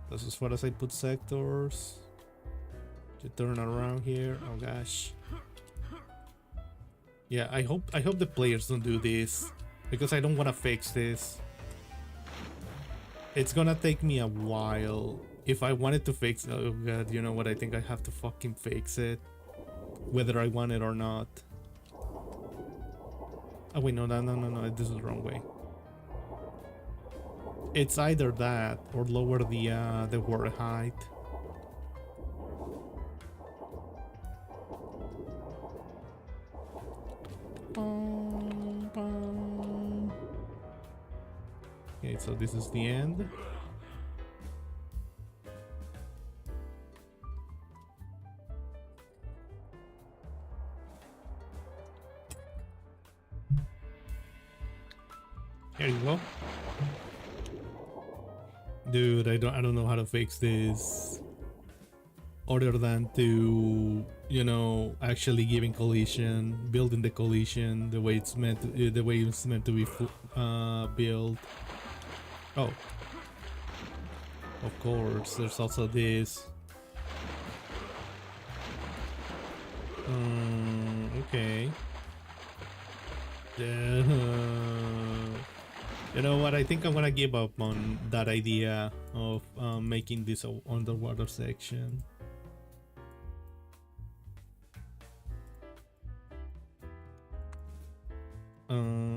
[SPEAKER 1] That's as far as I put sectors. To turn around here. Oh gosh. Yeah, I hope the players don't do this, because I don't want to fix this. It's gonna take me a while. If I wanted to fix, oh god, you know what? I think I have to fucking fix it, whether I want it or not. Oh wait, no, this is the wrong way. It's either that or lower the water height. Okay, so this is the end. Here you go. Dude, I don't know how to fix this. other than to, you know, actually giving collision, building the collision the way it's meant to, the way it's meant to be built. Oh, of course, there's also this. Okay. You know what? I think I'm gonna give up on that idea of making this a underwater section.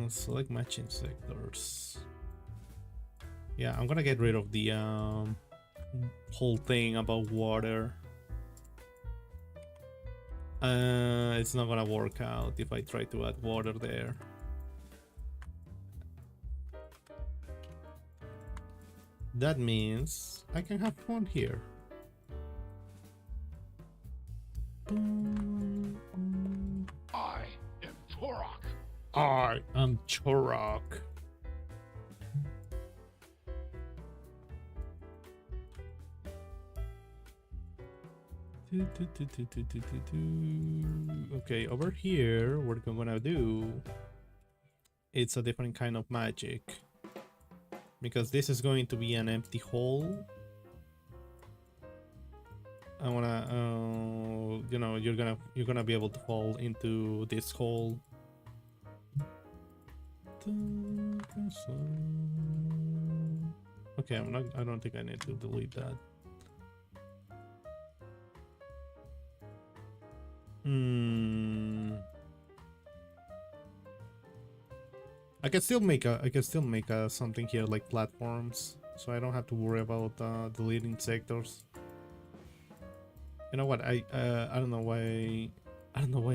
[SPEAKER 1] Select matching sectors. Yeah, I'm gonna get rid of the whole thing about water. It's not gonna work out if I try to add water there. That means I can have fun here.
[SPEAKER 2] I am Turok.
[SPEAKER 1] I am Turok. Okay, over here, what we're gonna do, it's a different kind of magic, because this is going to be an empty hole. I wanna, you know, you're gonna be able to fall into this hole. Okay, I don't think I need to delete that. I can still make a something here like platforms, so I don't have to worry about deleting sectors. You know what? I don't know why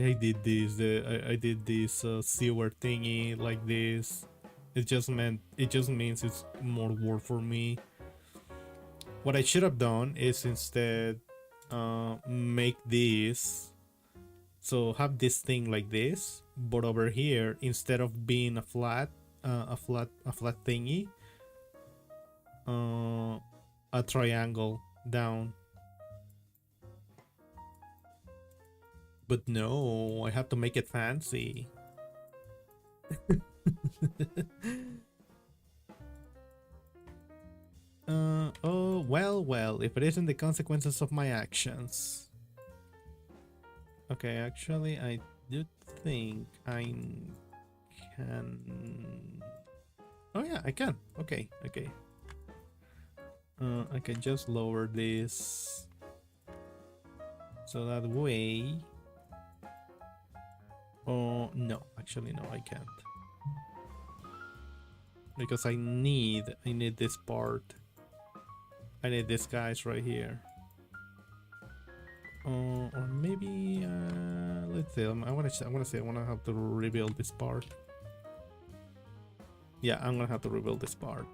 [SPEAKER 1] I did this. I did this sewer thingy like this. It just means it's more work for me. What I should have done is instead make this. So have this thing like this, but over here, instead of being a flat thingy, a triangle down. But no, I have to make it fancy. Oh, well, if it isn't the consequences of my actions. Okay, actually, I do think I can... Oh yeah, I can. Okay. I can just lower this. So that way... Oh, no. Actually, no, I can't. Because I need this part. I need these guys right here. Or maybe let's see. I want to have to rebuild this part. Yeah, I'm gonna have to rebuild this part.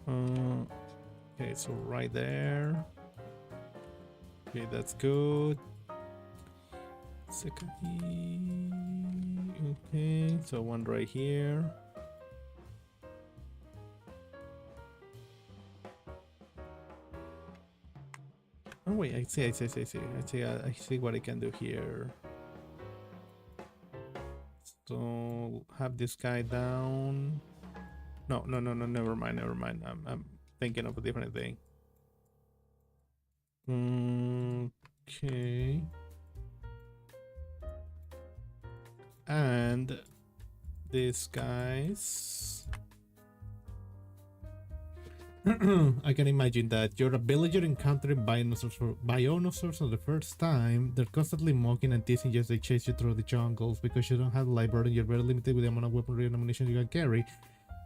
[SPEAKER 1] Okay, so right there. Okay, that's good. Second. Okay, so one right here. Oh wait, I see what I can do here. So have this guy down. No, never mind. I'm thinking of a different thing. Okay. And these guys. I can imagine that you're a villager encountering Bionosaurs for the first time. They're constantly mocking and teasing you as they chase you through the jungles. Because you don't have the library, you're very limited with the amount of weaponry and ammunition you can carry.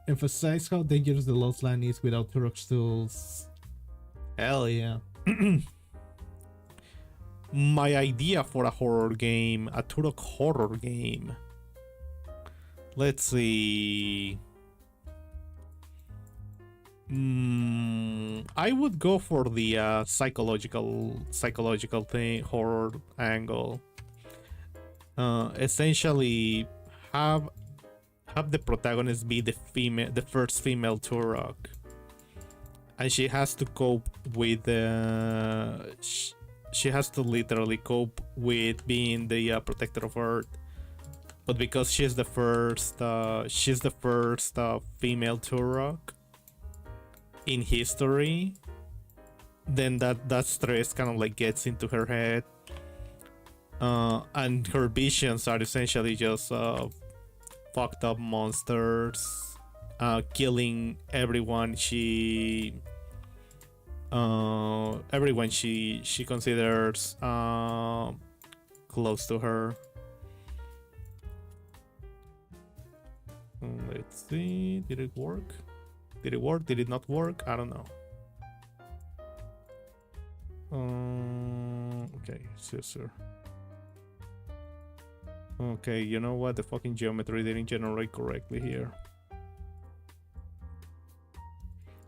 [SPEAKER 1] Emphasize how dangerous the Lost Land is without Turok's tools. Hell yeah. My idea for a horror game, a Turok horror game. Let's see. I would go for the psychological thing, horror angle. Essentially, have have the protagonist be the first female Turok, and she has to cope with she has to literally cope with being the protector of Earth. But because she's the first female Turok in history, then that stress kind of like gets into her head, and her visions are essentially just fucked up monsters, killing everyone she considers close to her. Let's see, did it work? Did it work? Did it not work? I don't know. Okay, sure. Okay, you know what? The fucking geometry didn't generate correctly here.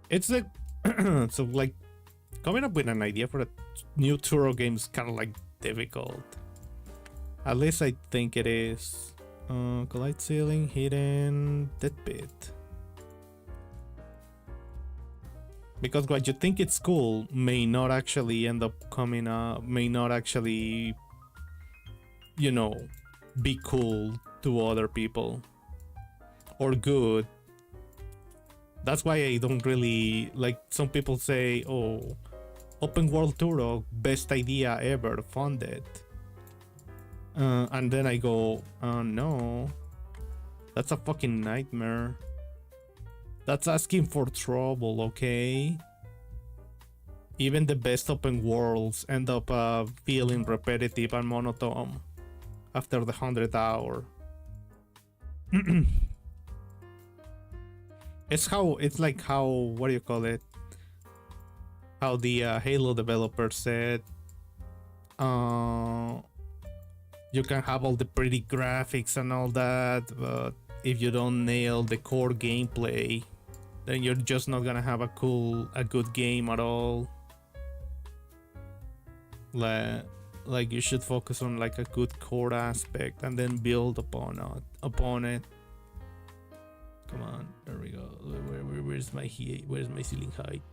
[SPEAKER 1] It's like so like coming up with an idea for a new Turo game is kind of like difficult. At least I think it is. Collide ceiling, hidden, that bit. Because what you think it's cool may not actually end up coming up, may not actually, you know, be cool to other people or good. That's why I don't really like. Some people say, oh, open world Turok, best idea ever, funded. And then I go, no, that's a fucking nightmare. That's asking for trouble, okay? Even the best open worlds end up feeling repetitive and monotone after the 100th hour. It's like how, what do you call it? How the Halo developer said, you can have all the pretty graphics and all that, but if you don't nail the core gameplay, then you're just not gonna have a good game at all. Like you should focus on like a good core aspect and then build upon it. Come on, there we go. Where's my ceiling height?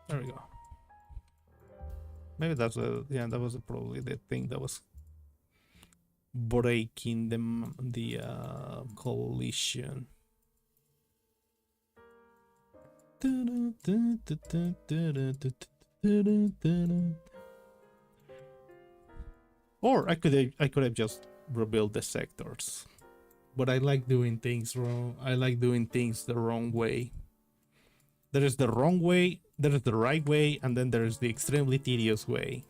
[SPEAKER 1] There we go. Maybe that was probably the thing that was breaking the collision. Or I could have just rebuilt the sectors, but I like doing things wrong. I like doing things the wrong way. There is the wrong way, there is the right way, and then there is the extremely tedious way.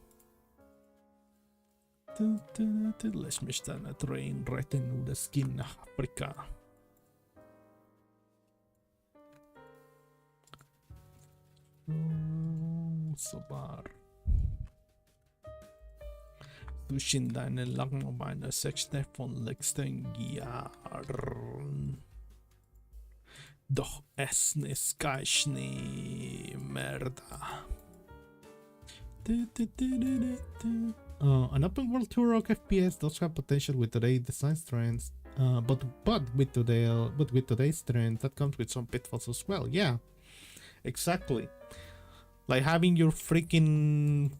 [SPEAKER 1] Lass mich deine Tränen retten und das Kind nach Afrika. Sobar. Zwischen deine langen Beine sechste von letzten Jahren. Doch Essen ist kein Schnee, Merda. An open world Turok FPS does have potential with today's design trends, but with today's trends, that comes with some pitfalls as well. Yeah, exactly. Like having your freaking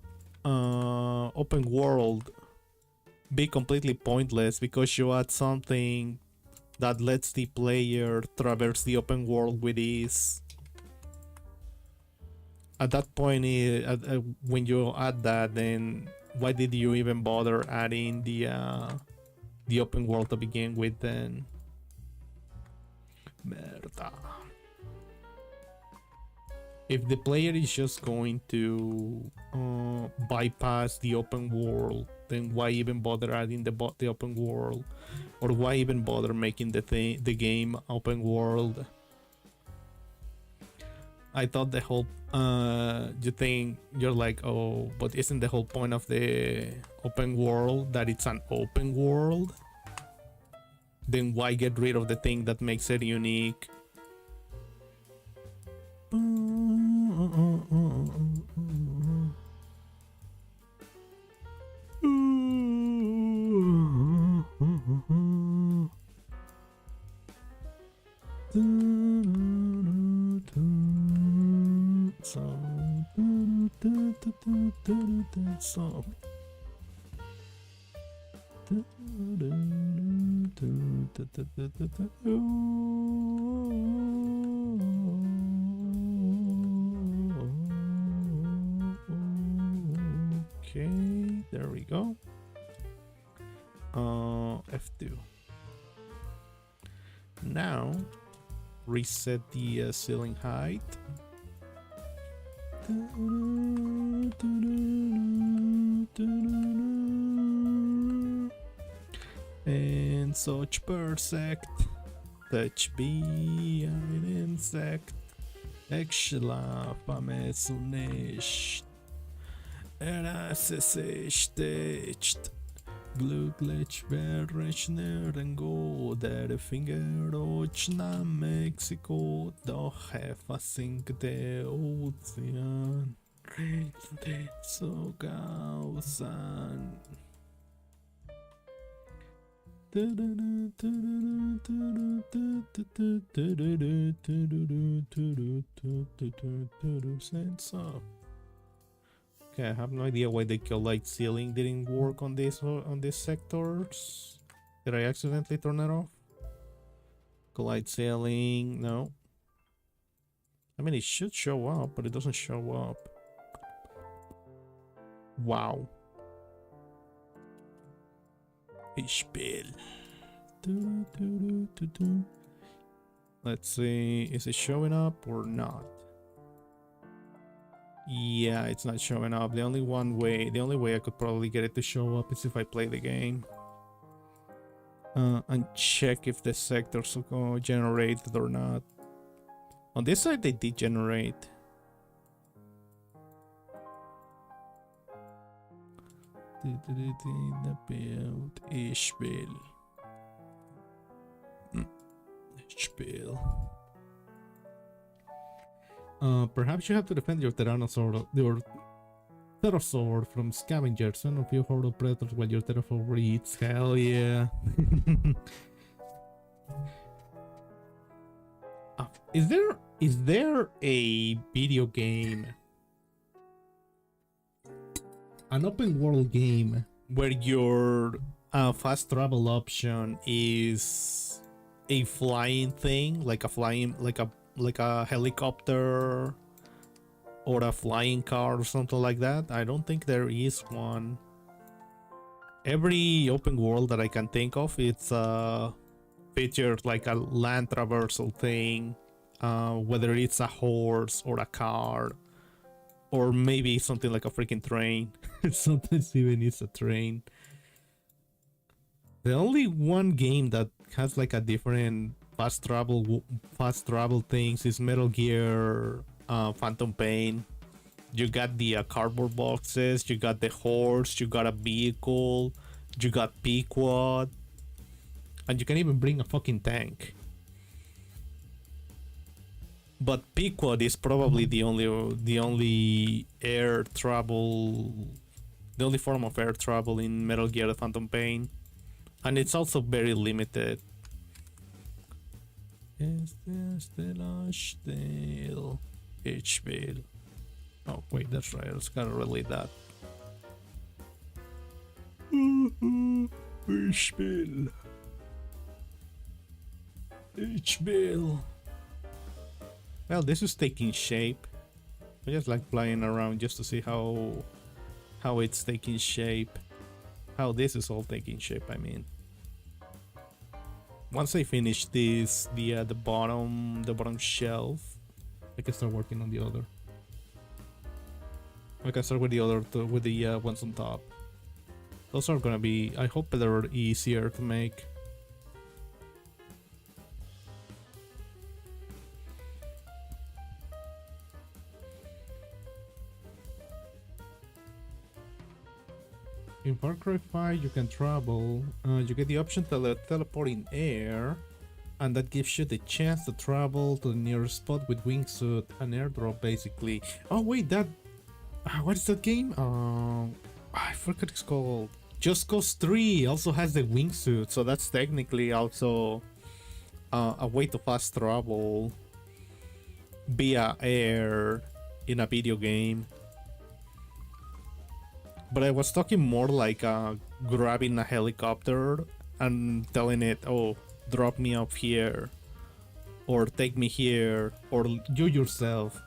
[SPEAKER 1] open world be completely pointless because you add something that lets the player traverse the open world with ease. At that point, when you add that, then why did you even bother adding the open world to begin with then? Merda. If the player is just going to bypass the open world, then why even bother adding the open world? Or why even bother making the game open world? I thought the whole you think you're like, oh, but isn't the whole point of the open world that it's an open world? Then why get rid of the thing that makes it unique? So. Okay, there we go. F2. Now reset the ceiling height. And such persect, touch B, an insect, exla famesunesh, erasesestecht, glücklich verrechnet and go der Finger durch nach Mexiko, doch versinkt der Ozean, so grausam. Sense of. Okay, I have no idea why the light ceiling didn't work on these sectors. Did I accidentally turn it off? Light ceiling, no. I mean, it should show up, but it doesn't show up. Wow. Spiel. Let's see, is it showing up or not? Yeah, it's not showing up. The only way I could probably get it to show up is if I play the game. And check if the sectors are generated or not. On this side, they did generate. The build Spiel. Spiel. Perhaps you have to defend your pterosaur from scavengers. One of you horrible predators while your pterosaur eats. Hell yeah. Is there a video game, an open world game, where your fast travel option is a flying thing, like a helicopter or a flying car or something like that? I don't think there is one. Every open world that I can think of, it's featured like a land traversal thing, whether it's a horse or a car, or maybe something like a freaking train. Sometimes even it's a train. The only one game that has like a different fast travel things is Metal Gear Phantom Pain. You got the cardboard boxes, you got the horse, you got a vehicle, you got Pequod, and you can even bring a fucking tank. But Pequod is probably the only air travel, the only form of air travel in Metal Gear Phantom Pain, and it's also very limited. Oh wait, that's right. I was gonna relate that. Spiel. Well, this is taking shape. I just like flying around just to see how it's taking shape. How this is all taking shape, I mean. Once I finish this, the bottom shelf, I can start working on the other. I can start with the other with the ones on top. Those are gonna be, I hope they're easier to make. In Far Cry 5, you can travel. You get the option to teleport in air, and that gives you the chance to travel to the nearest spot with wingsuit, an airdrop basically. Oh wait, that what is that game? I forgot what it's called. Just Cause 3 also has the wingsuit, so that's technically also a way to fast travel via air in a video game. But I was talking more like grabbing a helicopter and telling it, oh, drop me off here, or take me here, or you yourself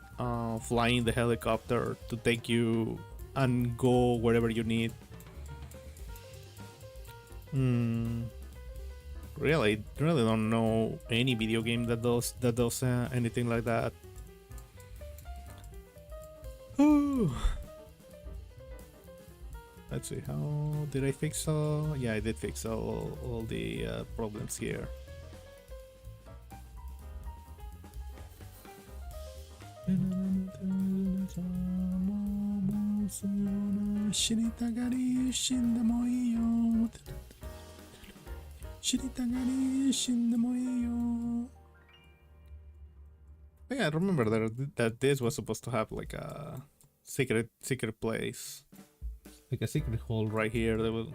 [SPEAKER 1] flying the helicopter to take you and go wherever you need. Really don't know any video game that does anything like that. Let's see, how did I fix all? Yeah, I did fix all the problems here. Yeah, I remember that this was supposed to have like a secret place, like a secret hole right here that will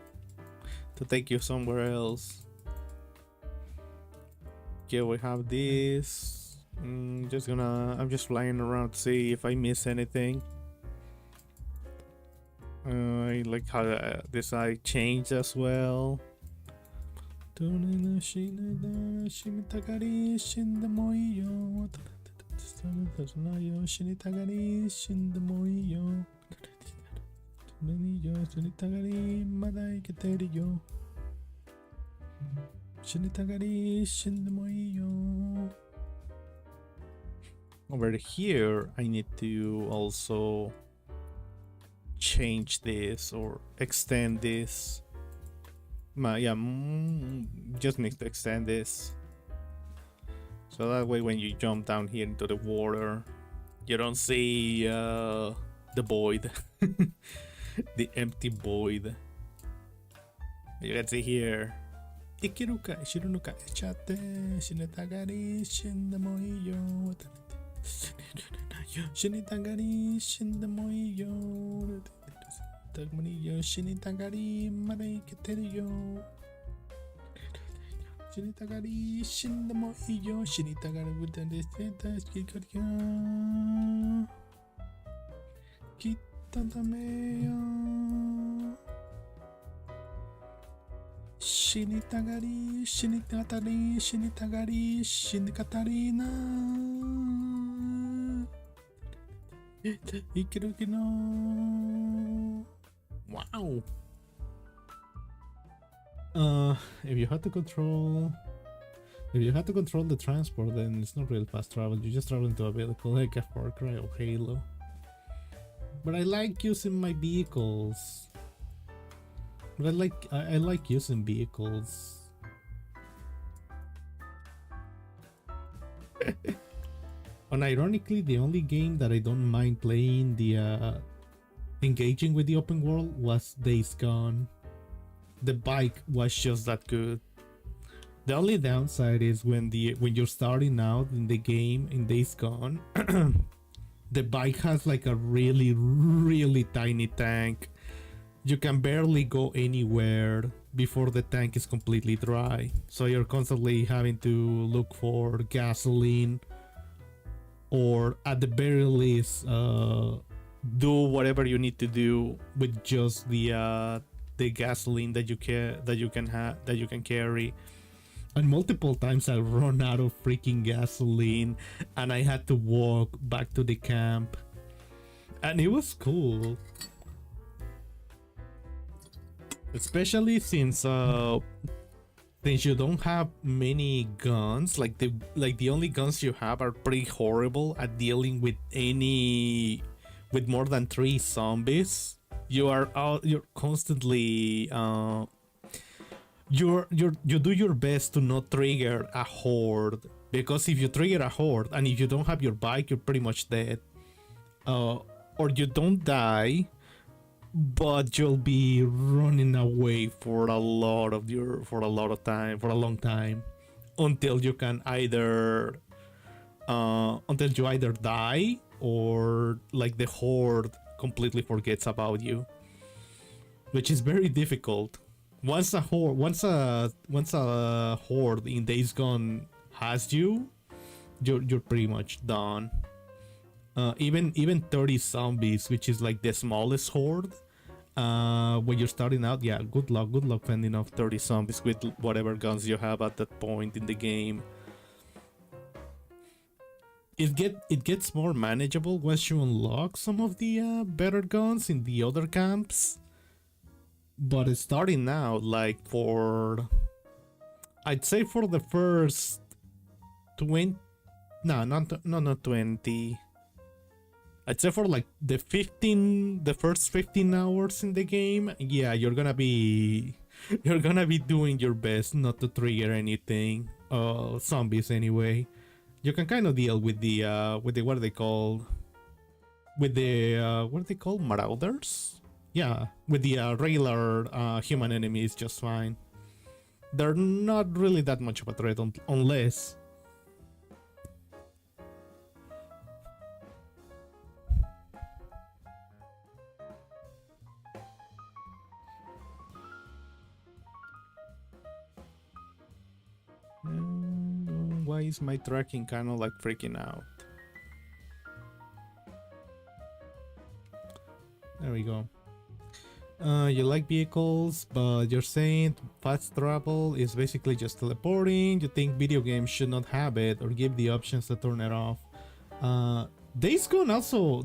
[SPEAKER 1] to take you somewhere else. Okay, we have this. I'm just flying around to see if I miss anything. I like how this eye changed as well. Over here, I need to also change this or extend this. Yeah, just need to extend this. So that way when you jump down here into the water, you don't see the void. The empty void. You can see here. Ikiruka, Shirunuka, Chate, Shinetagari, Shindamoyo. Shinitagari, Shindamoyo. Tagmaniyo, Shinitagari, Maraiketerio. Shinitagari, Shindamoyo, Shinitagari with the status, Kikaria. Kitadameyo. Shinitagari, Shinitagari, Shinitagari, Shinikatarina. Ikirukino. Wow. If you had to control the transport, then it's not real fast travel. You just travel into a vehicle like a Far Cry or Halo. But I like using my vehicles. But I like using vehicles. And ironically, the only game that I don't mind playing engaging with the open world was Days Gone. The bike was just that good. The only downside is when you're starting out in the game in Days Gone, the bike has like a really tiny tank. You can barely go anywhere before the tank is completely dry. So you're constantly having to look for gasoline, or at the very least, do whatever you need to do with just the gasoline that you can carry. And multiple times I run out of freaking gasoline, and I had to walk back to the camp. And it was cool. Especially since you don't have many guns, like the only guns you have are pretty horrible at dealing with more than 3 zombies. You're constantly you do your best to not trigger a horde, because if you trigger a horde and if you don't have your bike, you're pretty much dead. Or you don't die, but you'll be running away for a long time until you either die, or like the horde completely forgets about you, which is very difficult. Once a horde in Days Gone past you, you're pretty much done. Even 30 zombies, which is like the smallest horde. When you're starting out, yeah, good luck fending off 30 zombies with whatever guns you have at that point in the game. It gets more manageable once you unlock some of the better guns in the other camps. But it's starting out, like I'd say for the first 20, no, not 20. I'd say for like the first 15 hours in the game, yeah, you're gonna be doing your best not to trigger anything, zombies anyway. You can kind of deal with the what are they called? With the what are they called? Marauders? Yeah, with the regular human enemies just fine. They're not really that much of a threat unless. Why is my tracking kind of like freaking out? There we go. You like vehicles, but you're saying fast travel is basically just teleporting. You think video games should not have it or give the options to turn it off. Days Gone also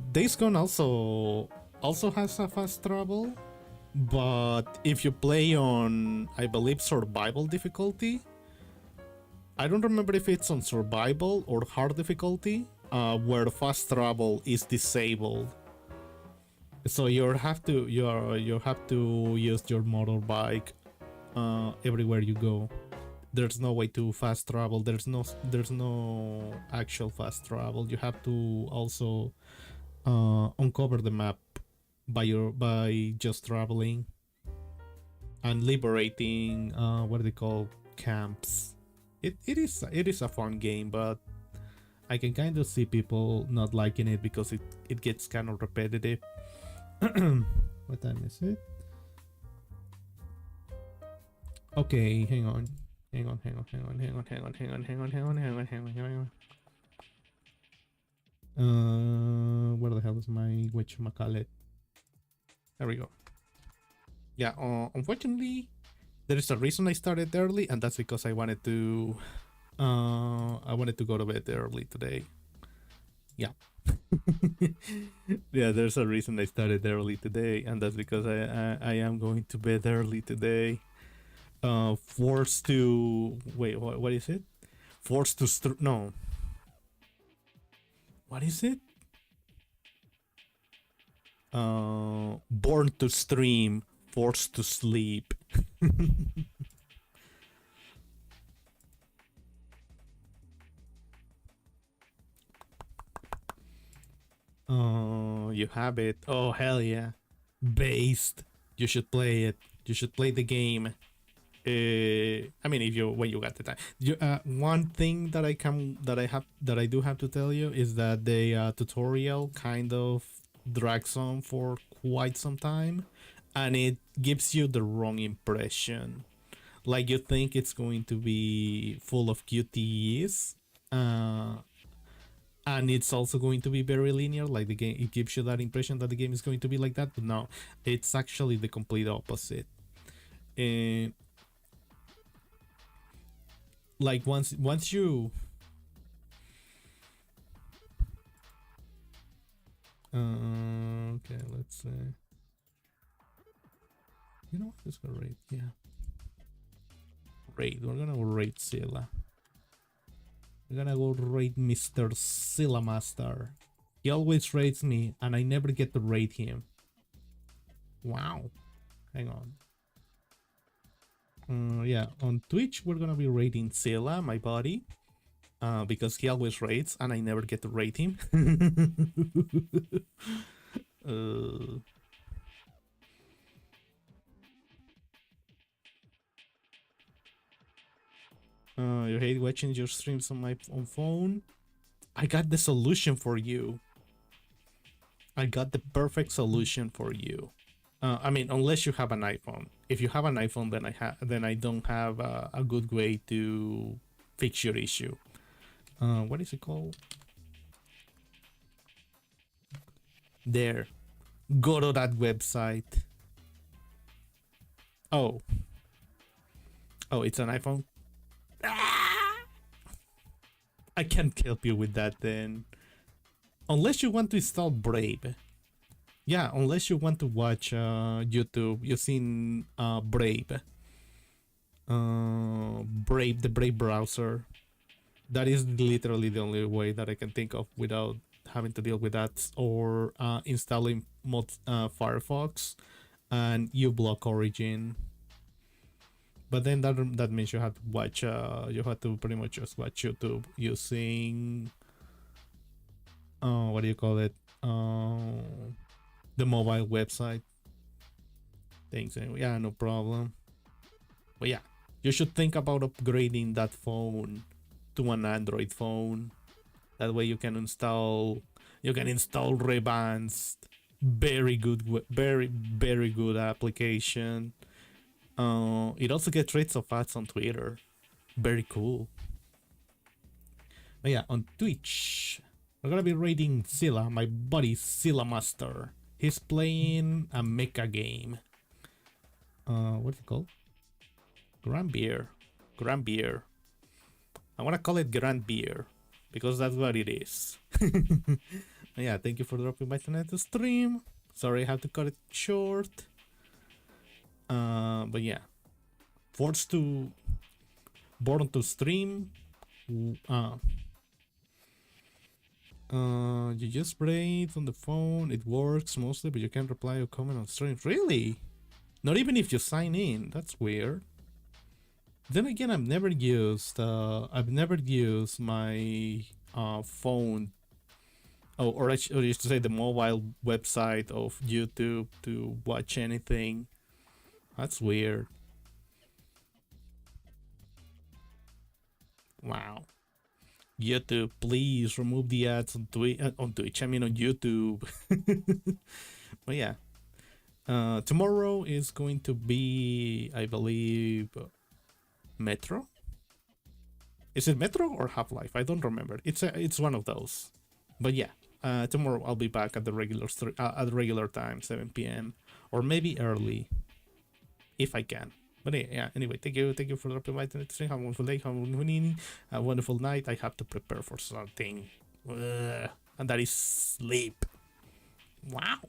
[SPEAKER 1] has a fast travel, but if you play on, I believe, survival difficulty. I don't remember if it's on survival or hard difficulty, where fast travel is disabled. So you have to use your motorbike everywhere you go. There's no way to fast travel. There's no actual fast travel. You have to also uncover the map by just traveling and liberating what are they called, camps. It is a fun game, but I can kind of see people not liking it because it gets kind of repetitive. What time is it? Okay, hang on. Where the hell is my whatchamacallit? There we go. Yeah, unfortunately, there is a reason I started early, and that's because I wanted to go to bed early today. Yeah. Yeah, there's a reason I started early today, and that's because I am going to bed early today. Forced to wait. What is it? Forced to no. What is it? Born to stream, forced to sleep. Oh, you have it. Oh, hell yeah. Based. You should play it. You should play the game. I mean, when you got the time. One thing that I do have to tell you is that the tutorial kind of drags on for quite some time, and it gives you the wrong impression. Like, you think it's going to be full of QTEs, and it's also going to be very linear. Like, the game, it gives you that impression that the game is going to be like that, but no, it's actually the complete opposite. Like, once you okay, let's say, you know what, let's go raid. Yeah, raid. We're gonna go raid Scylla. We're gonna go raid Mr. Scylla Master. He always raids me, and I never get to raid him. Wow. Hang on. Yeah, on Twitch we're gonna be raiding Scylla, my buddy, because he always raids and I never get to raid him. You hate watching your streams on my phone? I got the solution for you. I got the perfect solution for you. I mean, unless you have an iPhone. If you have an iPhone, then I don't have a good way to fix your issue. What is it called? There. Go to that website. Oh. Oh, it's an iPhone? I can't help you with that then. Unless you want to install Brave. Yeah, unless you want to watch YouTube using Brave. Brave, the Brave browser. That is literally the only way that I can think of without having to deal with that, or installing Firefox and uBlock Origin. But then that means you have to watch. You have to pretty much just watch YouTube using. What do you call it? The mobile website. Things anyway. Yeah, no problem. But yeah, you should think about upgrading that phone to an Android phone. That way you can install Ray-Bans. Very good, very good application. It also gets rates of ads on Twitter. Very cool. But yeah, on Twitch, we're gonna be raiding Zilla, my buddy Zilla Master. He's playing a mecha game. What's it called? Grand Beer. Grand Beer. I wanna call it Grand Beer because that's what it is. Yeah, thank you for dropping by tonight to stream. Sorry I have to cut it short. But yeah, born to stream. You just raid on the phone. It works mostly, but you can't reply or comment on stream. Really? Not even if you sign in. That's weird. Then again, I've never used my phone. Oh, or I used to say the mobile website of YouTube to watch anything. That's weird. Wow. YouTube, please remove the ads on Twitch. I mean on YouTube. But yeah. Tomorrow is going to be, I believe, Metro. Is it Metro or Half-Life? I don't remember. It's one of those. But yeah, tomorrow I'll be back at the regular time, 7 p.m. or maybe early, if I can. But yeah, anyway, thank you for dropping by tonight. Have a wonderful day, have a wonderful evening, a wonderful night. I have to prepare for something, and that is sleep. Wow.